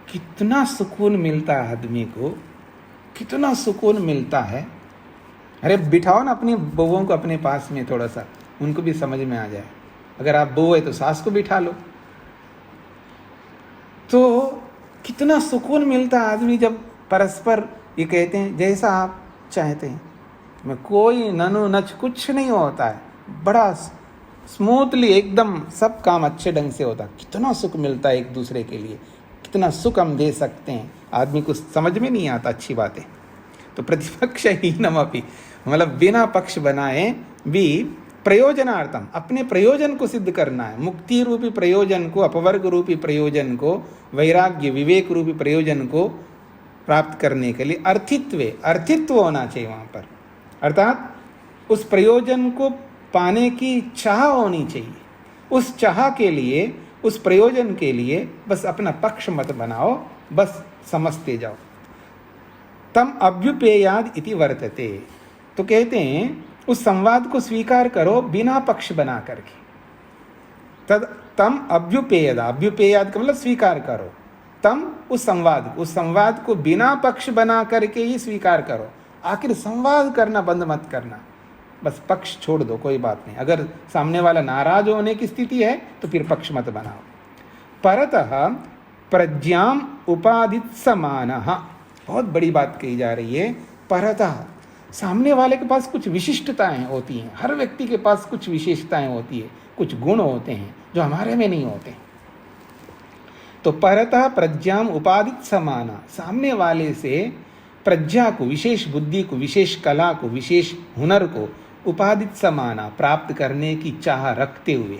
कितना सुकून मिलता है आदमी को, कितना सुकून मिलता है। अरे बिठाओ ना अपनी बहुओं को अपने पास में, थोड़ा सा उनको भी समझ में आ जाए। अगर आप बहू है तो सास को बिठा लो, तो कितना सुकून मिलता है आदमी जब परस्पर ये कहते हैं जैसा आप चाहते हैं। में कोई ननु नच कुछ नहीं होता है, बड़ा स्मूथली एकदम सब काम अच्छे ढंग से होता है। कितना सुख मिलता है एक दूसरे के लिए, कितना सुख हम दे सकते हैं। आदमी को समझ में नहीं आता अच्छी बातें। तो प्रतिपक्षहीनमपि मतलब बिना पक्ष बनाए भी प्रयोजनार्थम, अपने प्रयोजन को सिद्ध करना है। मुक्ति रूपी प्रयोजन को, अपवर्ग रूपी प्रयोजन को, वैराग्य विवेक रूपी प्रयोजन को प्राप्त करने के लिए अर्थित्व होना चाहिए वहाँ पर। अर्थात उस प्रयोजन को पाने की चाह होनी चाहिए। उस चाह के लिए, उस प्रयोजन के लिए बस अपना पक्ष मत बनाओ, बस समझते जाओ। तम अभ्युपेयाद इति वर्तते, तो कहते हैं उस संवाद को स्वीकार करो बिना पक्ष बना करके। तम अभ्युपेयाद, अभ्युपेयाद का मतलब स्वीकार करो। तम उस संवाद को बिना पक्ष बना करके ही स्वीकार करो। आखिर संवाद करना बंद मत करना, बस पक्ष छोड़ दो, कोई बात नहीं। अगर सामने वाला नाराज होने की स्थिति है तो फिर पक्ष मत बनाओ। परतः प्रज्ञाम उपादित समानः, बहुत बड़ी बात कही जा रही है। परतः सामने वाले के पास कुछ विशिष्टताएं होती हैं, हर व्यक्ति के पास कुछ विशेषताएं होती है, कुछ गुण होते हैं जो हमारे में नहीं होते। तो परतः प्रज्ञाम उपादित समाना, सामने वाले से प्रज्ञा को, विशेष बुद्धि को, विशेष कला को, विशेष हुनर को उपादित समाना प्राप्त करने की चाह रखते हुए,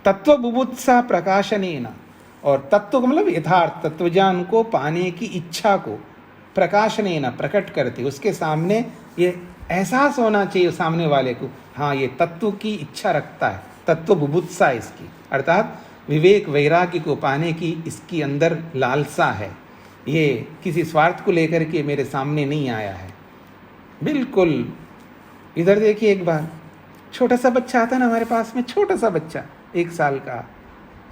तत्व बुभुत्सा प्रकाशनेन, और तत्व को मतलब यथार्थ तत्वज्ञान को पाने की इच्छा को प्रकाशनेन प्रकट करते, उसके सामने ये एहसास होना चाहिए सामने वाले को, हाँ ये तत्व की इच्छा रखता है, तत्व बुभुत्सा इसकी, अर्थात विवेक वैराग्य को पाने की इसकी अंदर लालसा है। ये किसी स्वार्थ को लेकर के मेरे सामने नहीं आया है। बिल्कुल इधर देखिए, एक बार छोटा सा बच्चा आता ना हमारे पास में, छोटा सा बच्चा 1 साल का,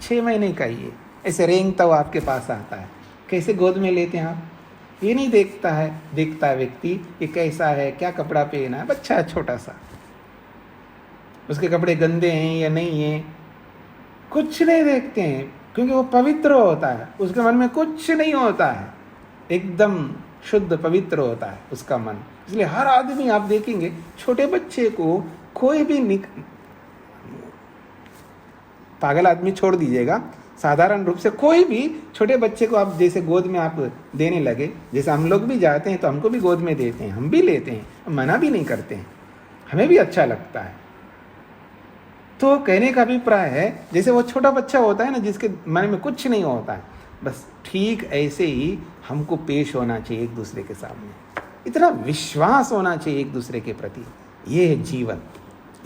6 महीने का, ये ऐसे रेंगता हुआ आपके पास आता है, कैसे गोद में लेते हैं आप? ये नहीं देखता है व्यक्ति ये कैसा है, क्या कपड़ा पहना है, बच्चा है छोटा सा, उसके कपड़े गंदे हैं या नहीं है, कुछ नहीं देखते हैं, क्योंकि वो पवित्र होता है, उसके मन में कुछ नहीं होता है, एकदम शुद्ध पवित्र होता है उसका मन। इसलिए हर आदमी आप देखेंगे, छोटे बच्चे को कोई भी पागल आदमी छोड़ दीजिएगा, साधारण रूप से कोई भी छोटे बच्चे को आप जैसे गोद में आप देने लगे, जैसे हम लोग भी जाते हैं तो हमको भी गोद में देते हैं, हम भी लेते हैं, मना भी नहीं करते हैं, हमें भी अच्छा लगता है। तो कहने का अभिप्राय है जैसे वो छोटा बच्चा होता है ना, जिसके मन में कुछ नहीं होता है, बस ठीक ऐसे ही हमको पेश होना चाहिए एक दूसरे के सामने, इतना विश्वास होना चाहिए एक दूसरे के प्रति। ये है जीवन,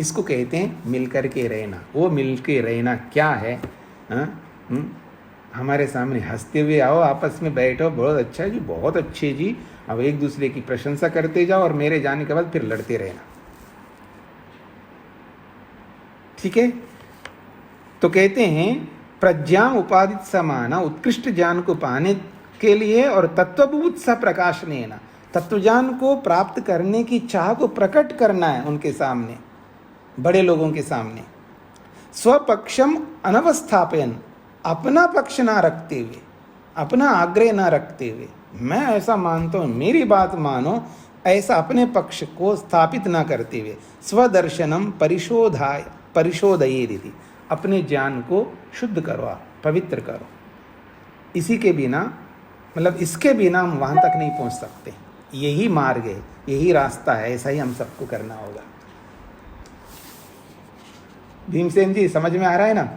इसको कहते हैं मिलकर के रहना। वो मिल के रहना क्या है? हमारे सामने हंसते हुए आओ, आपस में बैठो, बहुत अच्छा जी, बहुत अच्छे जी, अब एक दूसरे की प्रशंसा करते जाओ, और मेरे जाने के बाद फिर लड़ते रहना, ठीक है? तो कहते हैं प्रज्ञाम उपादित समाना, उत्कृष्ट ज्ञान को पाने के लिए और तत्वबुत्सा प्रकाशनेन, तत्वज्ञान को प्राप्त करने की चाह को प्रकट करना है उनके सामने, बड़े लोगों के सामने। स्वपक्षम अनवस्थापयन, अपना पक्ष ना रखते हुए, अपना आग्रह ना रखते हुए, मैं ऐसा मानता हूँ मेरी बात मानो, ऐसा अपने पक्ष को स्थापित ना करते हुए, स्वदर्शनम परिशोधयेदिति, अपने ज्ञान को शुद्ध करो, पवित्र करो। इसी के बिना, मतलब इसके बिना हम वहाँ तक नहीं पहुँच सकते। यही मार्ग है, यही रास्ता है, ऐसा ही हम सबको करना होगा। भीमसेन जी समझ में आ रहा है ना?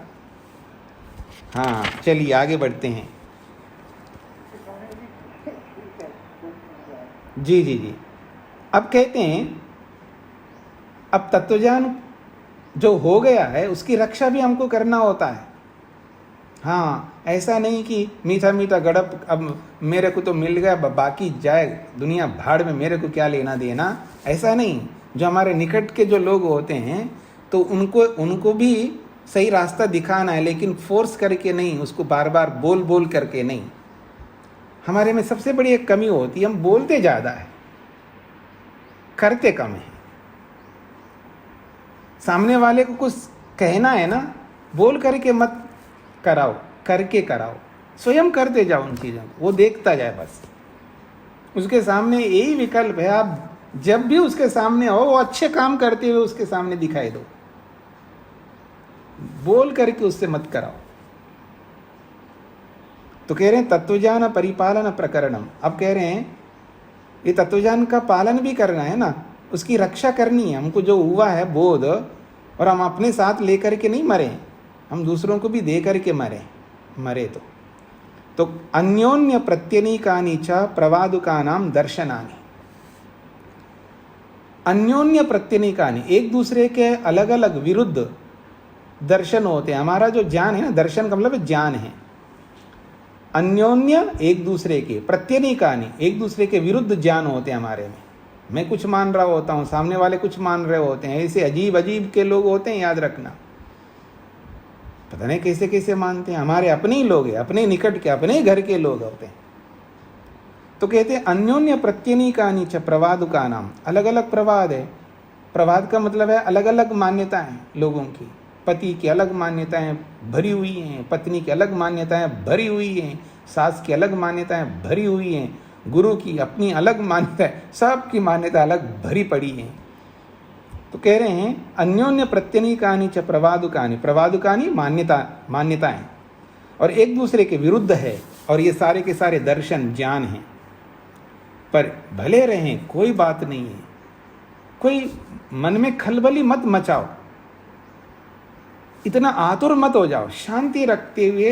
हाँ चलिए आगे बढ़ते हैं। जी जी जी। अब कहते हैं अब तत्वज्ञान जो हो गया है उसकी रक्षा भी हमको करना होता है। हाँ, ऐसा नहीं कि मीठा मीठा गड़प अब मेरे को तो मिल गया बाकी जाए दुनिया भाड़ में, मेरे को क्या लेना देना, ऐसा नहीं। जो हमारे निकट के जो लोग होते हैं तो उनको भी सही रास्ता दिखाना है, लेकिन फोर्स करके नहीं, उसको बार बार बोल बोल करके नहीं। हमारे में सबसे बड़ी एक कमी होती है, हम बोलते ज़्यादा है, करते कम है। सामने वाले को कुछ कहना है ना, बोल करके मत कराओ, करके कराओ, स्वयं करते जाओ उन चीज़ों को, वो देखता जाए बस। उसके सामने यही विकल्प है, आप जब भी उसके सामने हो वो अच्छे काम करते हुए उसके सामने दिखाई दो, बोल करके उससे मत कराओ। तो कह रहे हैं तत्वज्ञान परिपालन प्रकरणम। अब कह रहे हैं ये तत्वज्ञान का पालन भी करना है ना, उसकी रक्षा करनी है हमको। जो हुआ है बोध, और हम अपने साथ लेकर के नहीं मरे, हम दूसरों को भी दे करके मरे तो अन्योन्य प्रत्यनीकानि च प्रवादुकानाम दर्शनानि। अन्योन्य प्रत्यनीकानि, एक दूसरे के अलग अलग विरुद्ध दर्शन होते हैं। हमारा जो ज्ञान है ना, दर्शन का मतलब ज्ञान है। अन्योन्य एक दूसरे के, प्रत्यनीकानि एक दूसरे के विरुद्ध ज्ञान होते हैं हमारे में। मैं कुछ मान रहा होता हूँ, सामने वाले कुछ मान रहे होते हैं। ऐसे अजीब अजीब के लोग होते हैं, याद रखना। पता नहीं कैसे कैसे मानते हैं, हमारे अपने ही लोग हैं, अपने निकट के, अपने घर के लोग होते हैं। तो कहते हैं अन्योन्य प्रत्यनीकानि च प्रवादुका नाम, अलग अलग प्रवाद है। प्रवाद का मतलब है अलग अलग मान्यताएं लोगों की। पति की अलग मान्यताएं भरी हुई हैं, पत्नी की अलग मान्यताएं भरी हुई हैं, सास की अलग मान्यताएं भरी हुई हैं, गुरु की अपनी अलग मान्यताएं, सबकी मान्यता अलग भरी पड़ी हैं। तो कह रहे हैं अन्योन्य प्रत्यनीकानि च प्रवादुकानि, प्रवादुकानि मान्यताएं, और एक दूसरे के विरुद्ध है। और ये सारे के सारे दर्शन ज्ञान हैं। पर भले रहें, कोई बात नहीं है, कोई मन में खलबली मत मचाओ, इतना आतुर मत हो जाओ। शांति रखते हुए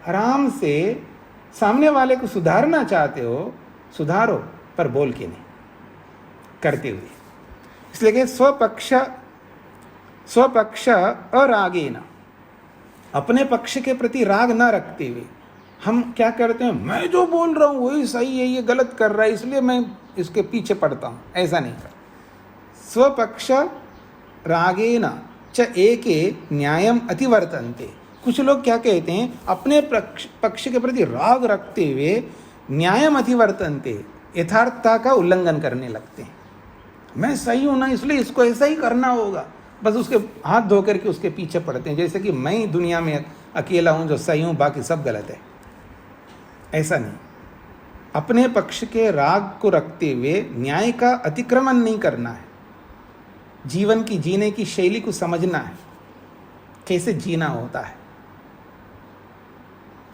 आराम से सामने वाले को सुधारना चाहते हो, सुधारो, पर बोल के नहीं, करते हुए। इसलिए कि स्वपक्ष अरागेन, अपने पक्ष के प्रति राग ना रखते हुए हम क्या करते हैं, मैं जो बोल रहा हूँ वही सही है, ये गलत कर रहा है इसलिए मैं इसके पीछे पड़ता हूँ, ऐसा नहीं कर। स्वपक्ष रागेन च एके न्यायम अतिवर्तन्ते। कुछ लोग क्या कहते हैं, अपने पक्ष के प्रति राग रखते हुए न्यायम अतिवर्तन्ते, यथार्थता का उल्लंघन करने लगते हैं। मैं सही हूं ना, इसलिए इसको ऐसा ही करना होगा, बस उसके हाथ धो करके उसके पीछे पड़ते हैं, जैसे कि मैं ही दुनिया में अकेला हूं जो सही हूं, बाकी सब गलत है। ऐसा नहीं, अपने पक्ष के राग को रखते हुए न्याय का अतिक्रमण नहीं करना है। जीवन की जीने की शैली को समझना है, कैसे जीना होता है।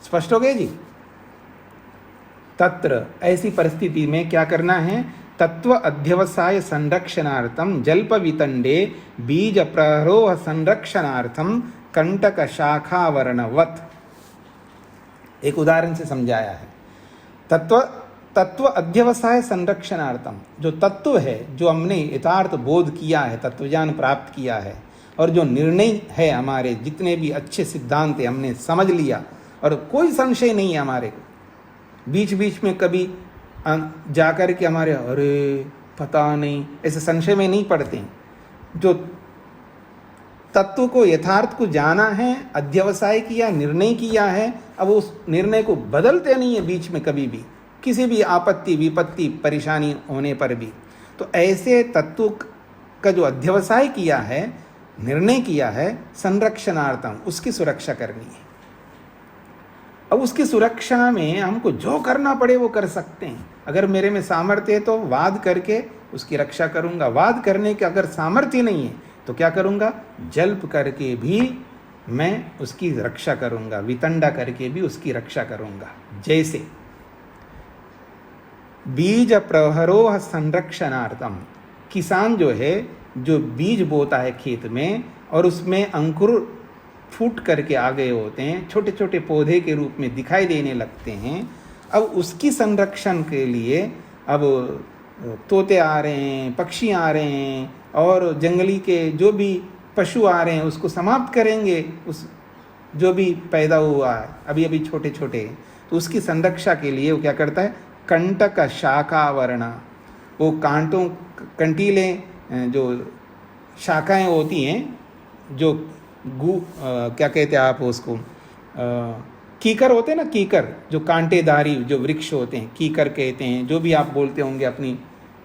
स्पष्ट हो गए जी। तत्र, ऐसी परिस्थिति में क्या करना है, तत्व अध्यवसाय संरक्षणार्थम जल्प वितंडे बीज प्ररोह संरक्षणार्थम कंटक शाखावरणवत। एक उदाहरण से समझाया है। तत्व अध्यवसाय संरक्षणार्थम, जो तत्व है, जो हमने यथार्थ बोध किया है, तत्वज्ञान प्राप्त किया है, और जो निर्णय है, हमारे जितने भी अच्छे सिद्धांत है हमने समझ लिया, और कोई संशय नहीं है हमारे को। बीच बीच में कभी जाकर के हमारे अरे पता नहीं, ऐसे संशय में नहीं पड़ते हैं। जो तत्व को, यथार्थ को जाना है, अध्यवसाय किया, निर्णय किया है, अब उस निर्णय को बदलते नहीं है बीच में कभी भी, किसी भी आपत्ति विपत्ति परेशानी होने पर भी। तो ऐसे तत्व का जो अध्यवसाय किया है, निर्णय किया है, संरक्षणार्थम, उसकी सुरक्षा करनी है। अब उसकी सुरक्षा में हमको जो करना पड़े वो कर सकते हैं। अगर मेरे में सामर्थ्य है तो वाद करके उसकी रक्षा करूंगा, वाद करने के अगर सामर्थ्य नहीं है तो क्या करूंगा, जल्प करके भी मैं उसकी रक्षा करूंगा, वितंडा करके भी उसकी रक्षा करूंगा। जैसे बीज प्रहरोह संरक्षणार्थम, किसान जो है, जो बीज बोता है खेत में और उसमें अंकुर फूट करके आ गए होते हैं, छोटे छोटे पौधे के रूप में दिखाई देने लगते हैं। अब उसकी संरक्षण के लिए अब तोते आ रहे हैं, पक्षी आ रहे हैं और जंगली के जो भी पशु आ रहे हैं उसको समाप्त करेंगे, उस जो भी पैदा हुआ है अभी अभी छोटे छोटे। तो उसकी संरक्षा के लिए वो क्या करता है, कंटक शाखावरण, वो कांटों कंटीले जो शाखाएं होती हैं, जो क्या कहते हैं आप उसको, कीकर होते हैं ना, कीकर जो कांटेदारी जो वृक्ष होते हैं, कीकर कहते हैं, जो भी आप बोलते होंगे अपनी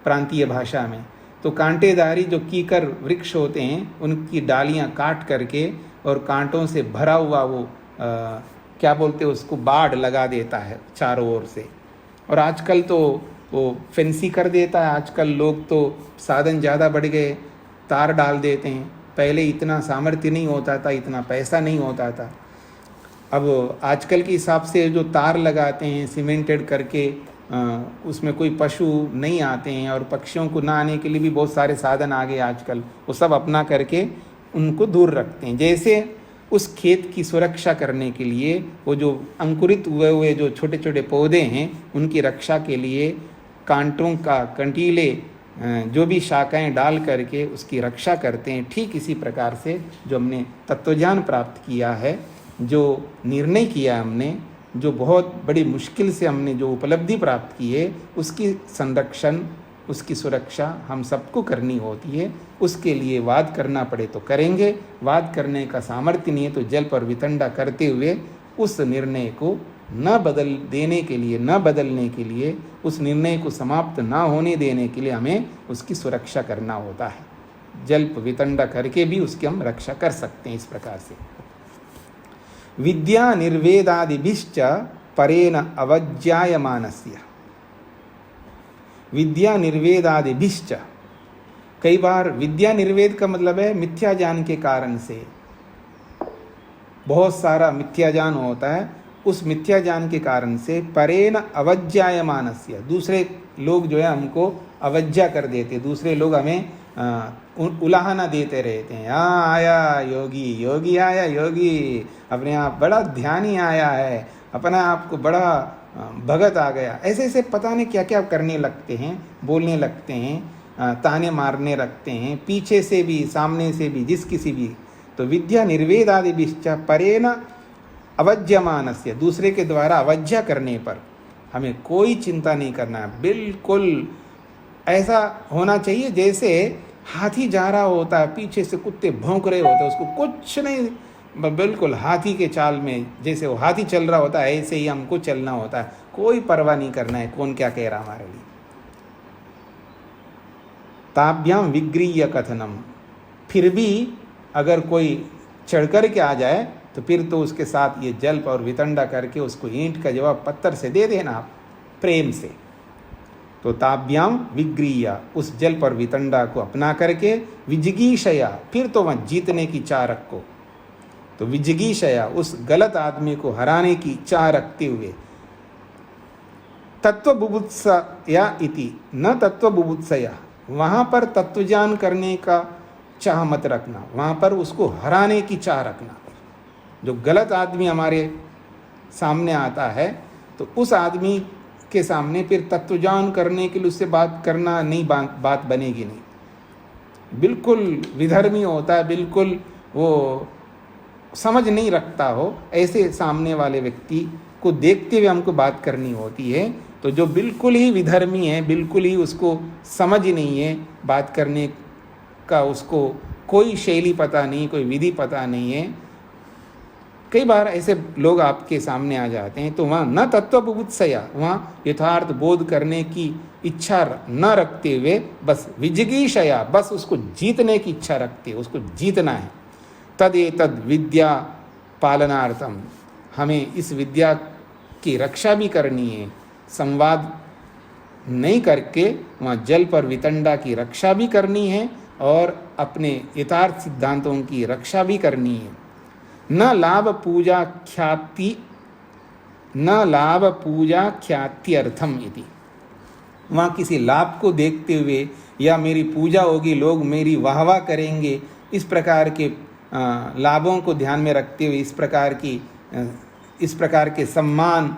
प्रांतीय भाषा में। तो कांटेदारी जो कीकर वृक्ष होते हैं उनकी डालियां काट करके और कांटों से भरा हुआ वो क्या बोलते हैं उसको, बाड़ लगा देता है चारों ओर से। और आजकल तो वो फेंसी कर देता है। आजकल लोग तो साधन ज़्यादा बढ़ गए, तार डाल देते हैं। पहले इतना सामर्थ्य नहीं होता था, इतना पैसा नहीं होता था। अब आजकल के हिसाब से जो तार लगाते हैं सीमेंटेड करके, उसमें कोई पशु नहीं आते हैं और पक्षियों को ना आने के लिए भी बहुत सारे साधन आ गए आजकल। वो सब अपना करके उनको दूर रखते हैं। जैसे उस खेत की सुरक्षा करने के लिए वो जो अंकुरित हुए हुए जो छोटे छोटे पौधे हैं उनकी रक्षा के लिए कांटों का कंटीले जो भी शाखाएं डाल करके उसकी रक्षा करते हैं। ठीक इसी प्रकार से जो हमने तत्वज्ञान प्राप्त किया है, जो निर्णय किया हमने, जो बहुत बड़ी मुश्किल से हमने जो उपलब्धि प्राप्त की है, उसकी संरक्षण, उसकी सुरक्षा हम सबको करनी होती है। उसके लिए वाद करना पड़े तो करेंगे, वाद करने का सामर्थ्य नहीं है तो जल्प और वितंडा करते हुए उस निर्णय को न बदलने के लिए, उस निर्णय को समाप्त ना होने देने के लिए हमें उसकी सुरक्षा करना होता है। जल्प वितंडा करके भी उसकी हम रक्षा कर सकते हैं। इस प्रकार से विद्या निर्वेदादिभिश्च परेण अवज्ञायमानस्य, विद्या निर्वेदादिभिश्च, कई बार विद्या निर्वेद का मतलब है मिथ्या ज्ञान के कारण से। बहुत सारा मिथ्या ज्ञान होता है, उस मिथ्या ज्ञान के कारण से परेण अवज्ञायमानस्य, दूसरे लोग जो है हमको अवज्ञा कर देते, दूसरे लोग हमें उलाहना देते रहते हैं। हाँ आया योगी, योगी आया योगी, अपने आप बड़ा ध्यानी आया है, अपना आप को बड़ा भगत आ गया, ऐसे ऐसे पता नहीं क्या क्या करने लगते हैं, बोलने लगते हैं, ताने मारने लगते हैं, पीछे से भी सामने से भी, जिस किसी भी। तो विद्या निर्वेदादिभिश्च परेण अवज्यमानस्य, दूसरे के द्वारा अवज्ञा करने पर हमें कोई चिंता नहीं करना है। बिल्कुल ऐसा होना चाहिए जैसे हाथी जा रहा होता है, पीछे से कुत्ते भौंक रहे होते हैं, उसको कुछ नहीं, बिल्कुल हाथी के चाल में जैसे वो हाथी चल रहा होता है ऐसे ही हमको चलना होता है। कोई परवाह नहीं करना है कौन क्या कह रहा हमारे लिए। ताभ्याम विग्रीय कथनम, फिर भी अगर कोई चढ़ कर के आ जाए तो फिर तो उसके साथ ये जल्प और वितंडा करके उसको ईंट का जवाब पत्थर से दे देना आप, प्रेम से। तो ताभ्याम विग्रीय, उस जल्प और वितंडा को अपना करके, विजिगीषया, फिर तो वह जीतने की चाह रखो। तो विजिगीषया, उस गलत आदमी को हराने की चाह रखते हुए, तत्व बुभुत्सया इति न तत्व बुभुत्सया, वहाँ पर तत्वज्ञान करने का चाह मत रखना, वहाँ पर उसको हराने की चाह रखना। जो गलत आदमी हमारे सामने आता है तो उस आदमी के सामने फिर तत्वज्ञान करने के लिए उससे बात करना नहीं, बात बनेगी नहीं। बिल्कुल विधर्मी होता है, बिल्कुल वो समझ नहीं रखता हो, ऐसे सामने वाले व्यक्ति को देखते हुए हमको बात करनी होती है। तो जो बिल्कुल ही विधर्मी है, बिल्कुल ही उसको समझ नहीं है बात करने का, उसको कोई शैली पता नहीं, कोई विधि पता नहीं है, कई बार ऐसे लोग आपके सामने आ जाते हैं, तो वहाँ न तत्व बुभुत्सया, वहाँ यथार्थ बोध करने की इच्छा न रखते हुए बस विजिगीषया, बस उसको जीतने की इच्छा रखते, उसको जीतना है। तदेतद विद्या पालनार्थम, हमें इस विद्या की रक्षा भी करनी है, संवाद नहीं करके वहाँ जल्प और वितंडा की रक्षा भी करनी है और अपने यथार्थ सिद्धांतों की रक्षा भी करनी है। न लाभ पूजा ख्यात्यर्थम इति, वहाँ किसी लाभ को देखते हुए या मेरी पूजा होगी, लोग मेरी वाहवाह करेंगे, इस प्रकार के लाभों को ध्यान में रखते हुए इस प्रकार के सम्मान,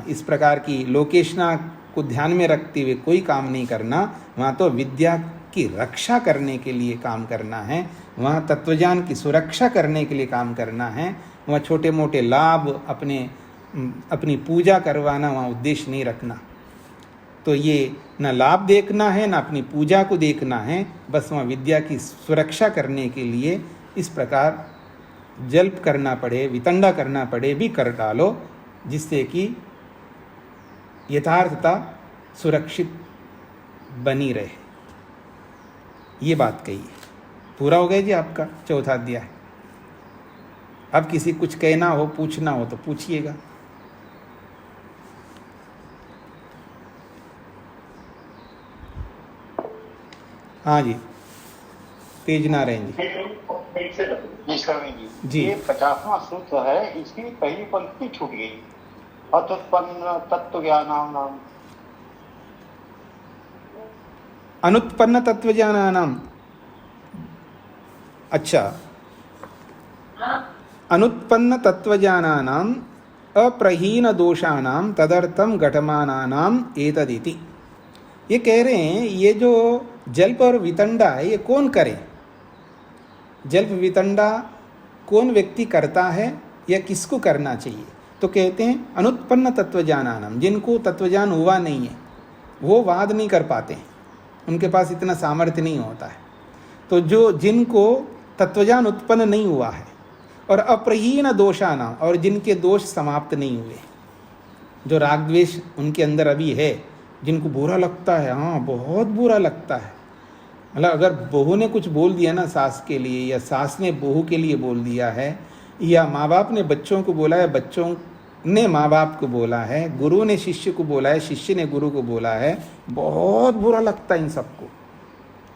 इस प्रकार की लोकेशना को ध्यान में रखते हुए कोई काम नहीं करना। वहाँ तो विद्या की रक्षा करने के लिए काम करना है, वहाँ तत्वज्ञान की सुरक्षा करने के लिए काम करना है। वहाँ छोटे मोटे लाभ अपनी पूजा करवाना वहाँ उद्देश्य नहीं रखना। तो ये न लाभ देखना है, न अपनी पूजा को देखना है, बस वहाँ विद्या की सुरक्षा करने के लिए इस प्रकार जल्प करना पड़े, वितंडा करना पड़े भी कर डालो, जिससे कि यथार्थता सुरक्षित बनी रहे। ये बात कही है। पूरा हो गया जी आपका चौथा अध्याय। अब किसी कुछ कहना हो, पूछना हो तो पूछिएगा। हाँ जी, तेज नारायण जी। ये 50वां सूत्र है, इसकी पहली पंक्ति छूट गई। अनुत्पन्न तत्व ज्ञानानाम, अनुत्पन्न तत्व ज्ञानानाम। अच्छा, अनुत्पन्न तत्व ज्ञानानाम अप्रहीन दोषानाम तदर्थम घटमानानाम एतदिति। ये कह रहे हैं ये जो जल्प और वितंडा है ये कौन करे? जल्प वितंडा कौन व्यक्ति करता है या किसको करना चाहिए? तो कहते हैं अनुत्पन्न तत्वज्ञानानाम, जिनको तत्वज्ञान हुआ नहीं है, वो वाद नहीं कर पाते हैं, उनके पास इतना सामर्थ्य नहीं होता है। तो जिनको तत्वज्ञान उत्पन्न नहीं हुआ है और अप्रहीन दोषानाम, और जिनके दोष समाप्त नहीं हुए, जो राग द्वेष उनके अंदर अभी है, जिनको बुरा लगता है, हाँ बहुत बुरा लगता है, मतलब अगर बहू ने कुछ बोल दिया ना सास के लिए, या सास ने बहू के लिए बोल दिया है, या माँ बाप ने बच्चों को बोला है, बच्चों ने माँ बाप को बोला है, गुरु ने शिष्य को बोला है, शिष्य ने गुरु को बोला है, बहुत बुरा लगता है इन सबको।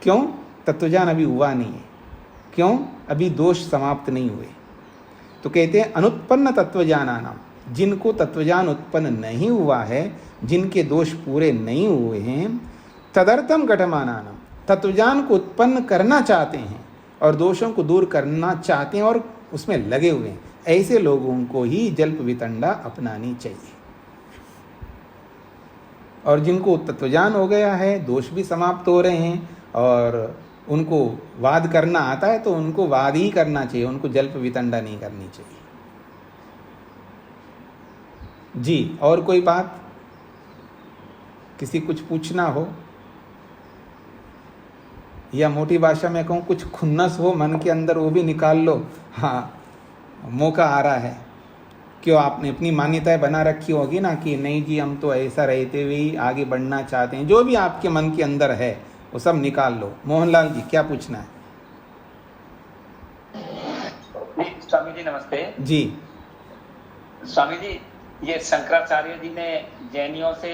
क्यों? तत्वज्ञान अभी हुआ नहीं है। क्यों? अभी दोष समाप्त नहीं हुए। तो कहते हैं अनुत्पन्न तत्वज्ञानानाम, जिनको तत्वज्ञान उत्पन्न नहीं हुआ है, जिनके दोष पूरे नहीं हुए हैं, तदर्थम घटमानानाम, तत्वज्ञान को उत्पन्न करना चाहते हैं और दोषों को दूर करना चाहते हैं और उसमें लगे हुए हैं, ऐसे लोगों को ही जल्प वितंडा अपनानी चाहिए। और जिनको तत्वज्ञान हो गया है, दोष भी समाप्त हो रहे हैं और उनको वाद करना आता है, तो उनको वाद ही करना चाहिए, उनको जल्प वितंडा नहीं करनी चाहिए जी। और कोई बात, किसी कुछ पूछना हो, या मोटी भाषा में कहूँ कुछ खुन्नस हो मन के अंदर, वो भी निकाल लो। हाँ, मौका आ रहा है। क्यों? आपने अपनी मान्यताएं बना रखी होगी ना कि नहीं जी हम तो ऐसा रहते हुए ही आगे बढ़ना चाहते हैं। जो भी आपके मन के अंदर है वो सब निकाल लो। मोहनलाल जी क्या पूछना है? स्वामी जी नमस्ते जी। स्वामी जी, ये शंकराचार्य जी ने जैनियों से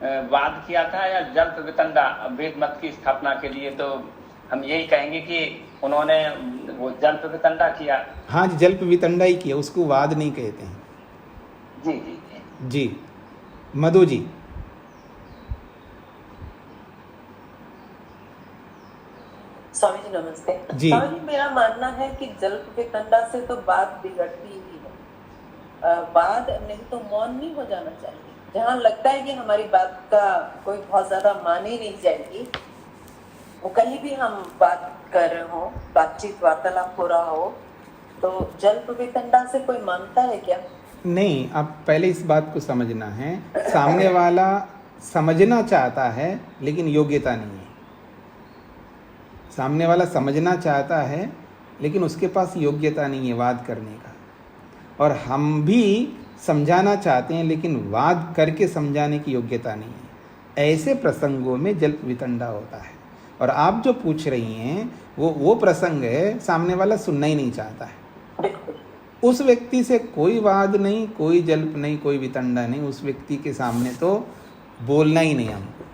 वाद किया था या जल्प वितंडा वेद मत की स्थापना के लिए? तो हम यही कहेंगे कि उन्होंने वो जल्प वितंडा किया। हाँ जी, जल्प वितंडा ही किया, उसको वाद नहीं कहते हैं। जी जी जी। मधु जी। स्वामी जी नमस्ते जी। स्वामी जी, मेरा मानना है कि जल्प वितंडा से तो बात बिगड़ती ही है। बात नहीं तो मौन नहीं हो जाना चाहिए। जहाँ लगता है कि हमारी बात का कोई बहुत ज्यादा माने नहीं जाएगी, वो कहीं भी हम बात कर रहे हो, बातचीत वार्तालाप हो रहा हो, तो जल्प वितंडा से कोई मानता है क्या? नहीं, आप पहले इस बात को समझना है, सामने वाला समझना चाहता है लेकिन योग्यता नहीं है। सामने वाला समझना चाहता है लेकिन उसके पास योग्यता नहीं है वाद करने का, और हम भी समझाना चाहते हैं लेकिन वाद करके समझाने की योग्यता नहीं है। ऐसे प्रसंगों में जल्प वितंडा होता है। और आप जो पूछ रही हैं वो प्रसंग है, सामने वाला सुनना ही नहीं चाहता है। उस व्यक्ति से कोई वाद नहीं, कोई जल्प नहीं, कोई वितंडा नहीं। उस व्यक्ति के सामने तो बोलना ही नहीं, हमको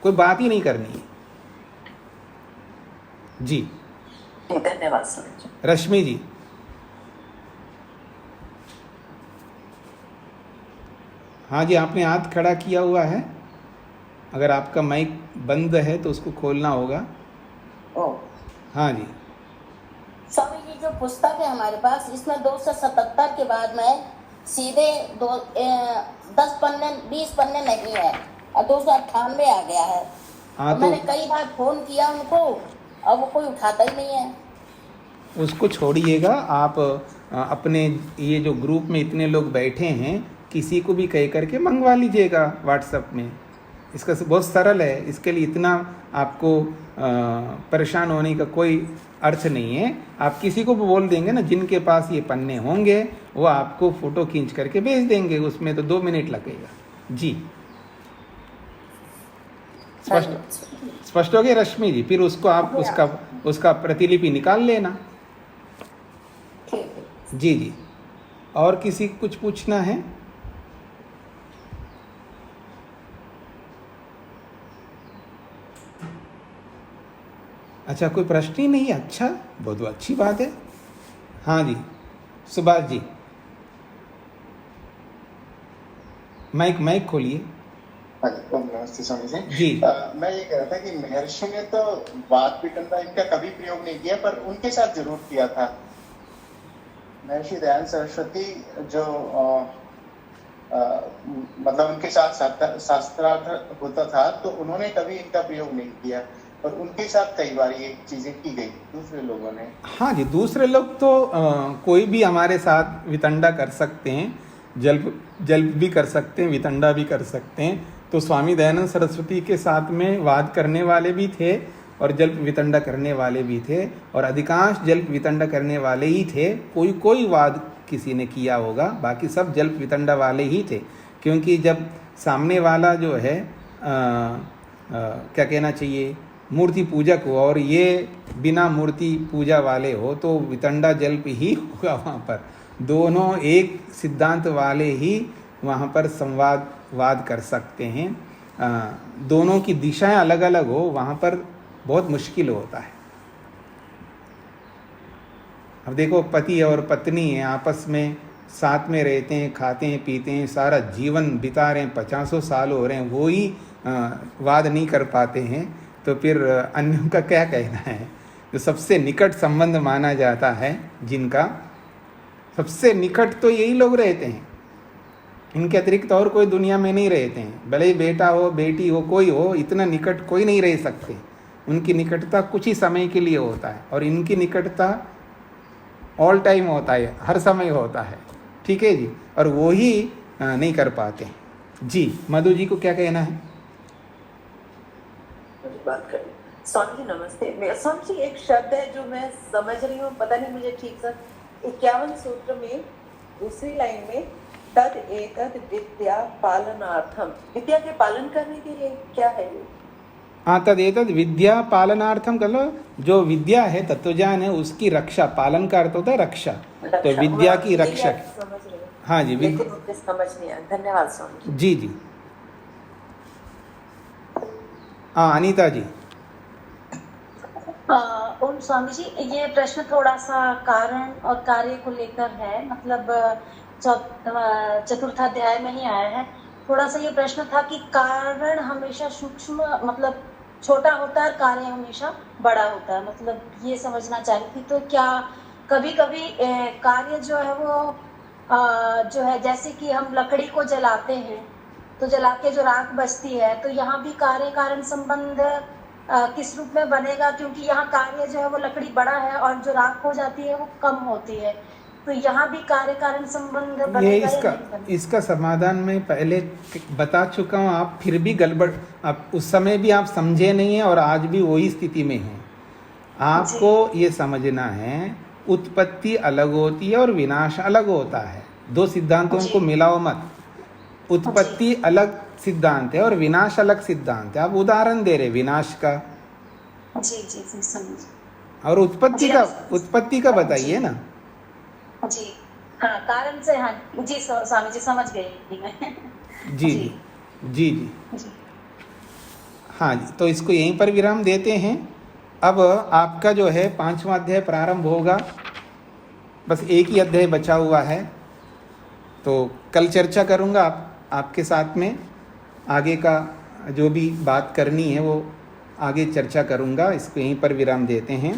कोई बात ही नहीं करनी है जी। धन्यवाद स्वामी जी। रश्मि जी। हाँ जी, आपने हाथ खड़ा किया हुआ है, अगर आपका माइक बंद है तो उसको खोलना होगा। हाँ जी। जो पुस्तक है हमारे पास, इसमें 277 के बाद में सीधे 10 पन्ने 20 पन्ने नहीं है और 298 आ गया है। हाँ, मैंने कई बार फोन किया उनको, अब वो कोई उठाता ही नहीं है। उसको छोड़िएगा आप। अपने ये जो ग्रुप में इतने लोग बैठे हैं, किसी को भी कह करके मंगवा लीजिएगा व्हाट्सएप में। इसका बहुत सरल है, इसके लिए इतना आपको परेशान होने का कोई अर्थ नहीं है। आप किसी को भी बोल देंगे ना, जिनके पास ये पन्ने होंगे वो आपको फ़ोटो खींच करके भेज देंगे, उसमें तो 2 मिनट लगेगा। जी, स्पष्ट हो गया रश्मि जी? फिर उसको आप उसका प्रतिलिपि निकाल लेना। जी जी, और किसी को कुछ पूछना है? अच्छा, कोई प्रश्न ही नहीं है? अच्छा, बहुत अच्छी बात है। हाँ जी, सुभाष जी, माइक खोलिए। नमस्ते स्वामी जी। जी, मैं ये कह रहा था कि महर्षि ने तो वाद वितंडा इनका कभी प्रयोग नहीं किया, पर उनके साथ जरूर किया था। महर्षि दयानंद सरस्वती जो मतलब उनके साथ शास्त्रार्थ होता था, तो उन्होंने कभी इनका प्रयोग नहीं किया, और उनके साथ कई बार ये चीजें की गई दूसरे लोगों ने। हाँ जी, दूसरे लोग तो कोई भी हमारे साथ वितंडा कर सकते हैं, जल्प भी कर सकते हैं, वितंडा भी कर सकते हैं। तो स्वामी दयानंद सरस्वती के साथ में वाद करने वाले भी थे और जल्प वितंडा करने वाले भी थे, और अधिकांश जल्प वितंडा करने वाले ही थे। कोई वाद किसी ने किया होगा, बाकी सब जल्प वितंडा वाले ही थे। क्योंकि जब सामने वाला जो है क्या कहना चाहिए, मूर्ति पूजक हो और ये बिना मूर्ति पूजा वाले हो, तो वितंडा जल्प ही होगा वहाँ पर। दोनों एक सिद्धांत वाले ही वहाँ पर वाद कर सकते हैं। दोनों की दिशाएं अलग अलग हो, वहाँ पर बहुत मुश्किल होता है। अब देखो, पति और पत्नी हैं, आपस में साथ में रहते हैं, खाते हैं, पीते हैं, सारा जीवन बिता रहे हैं, 50 साल हो रहे हैं, वो ही वाद नहीं कर पाते हैं, तो फिर अन्यों का क्या कहना है? जो सबसे निकट संबंध माना जाता है, जिनका सबसे निकट, तो यही लोग रहते हैं। इनके अतिरिक्त और कोई दुनिया में नहीं रहते हैं। भले ही बेटा हो, बेटी हो, कोई हो, इतना निकट कोई नहीं रह सकते। उनकी निकटता कुछ ही समय के लिए होता है, और इनकी निकटता ऑल टाइम होता है, हर समय होता है। ठीक है जी, और वो ही नहीं कर पाते। जी, मधु जी को क्या कहना है? बात करें। स्वामी जी नमस्ते। स्वामी जी, एक शब्द है जो मैं समझ रही हूँ, पता नहीं मुझे ठीक से, 51 सूत्र में दूसरी लाइन में तद एतद विद्या पालनार्थम, विद्या के पालन करने के लिए क्या है ये? हाँ, तद एतद विद्या पालनार्थम कर लो। जो विद्या है, तत्वज्ञान है, उसकी रक्षा, पालन का अर्थ होता है रक्षा, तो विद्या की रक्षक। समझ रहे हैं। हाँ जी, लेकिन समझ नहीं आया। धन्यवाद स्वामी जी। जी, हाँ अनीता जी। ओम स्वामी जी, ये प्रश्न थोड़ा सा कारण और कार्य को लेकर है, मतलब चतुर्थाध्याय में ही आया है। थोड़ा सा ये प्रश्न था कि कारण हमेशा सूक्ष्म, मतलब छोटा होता है, कार्य हमेशा बड़ा होता है, मतलब ये समझना चाह रही थी। तो क्या कभी कभी कार्य जो है वो जो है, जैसे कि हम लकड़ी को जलाते हैं, तो जला के जो राख बचती है, तो यहाँ भी कार्य कारण संबंध किस रूप में बनेगा? क्योंकि यहाँ कार्य जो है वो लकड़ी बड़ा है और जो राख हो जाती है वो कम होती है, तो यहाँ भी कार्य कारण संबंध बनेगा? ये इसका समाधान मैं पहले बता चुका हूँ, आप फिर भी गड़बड़, आप उस समय भी आप समझे नहीं है और आज भी वही स्थिति में हैं। आपको ये समझना है, उत्पत्ति अलग होती है और विनाश अलग होता है। दो सिद्धांतों को मिलाओ मत। उत्पत्ति अलग सिद्धांत है और विनाश अलग सिद्धांत है। आप उदाहरण दे रहे विनाश का। जी समझ। और उत्पत्ति का बताइए ना। जी हाँ, कारण से, हाँ जी स्वामी जी समझ गई मैं। जी। हाँ जी, तो इसको यहीं पर विराम देते हैं। अब आपका जो है 5वां अध्याय प्रारंभ होगा, बस एक ही अध्याय बचा हुआ है, तो कल चर्चा करूँगा आपके साथ में। आगे का जो भी बात करनी है वो आगे चर्चा करूँगा। इसको यहीं पर विराम देते हैं।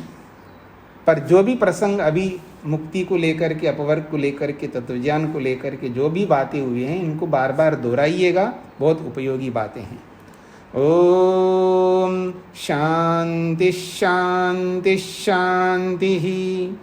पर जो भी प्रसंग अभी मुक्ति को लेकर के, अपवर्ग को लेकर के, तत्वज्ञान को लेकर के जो भी बातें हुई हैं, इनको बार बार दोहराइएगा, बहुत उपयोगी बातें हैं। ओम शांति शांति शांति।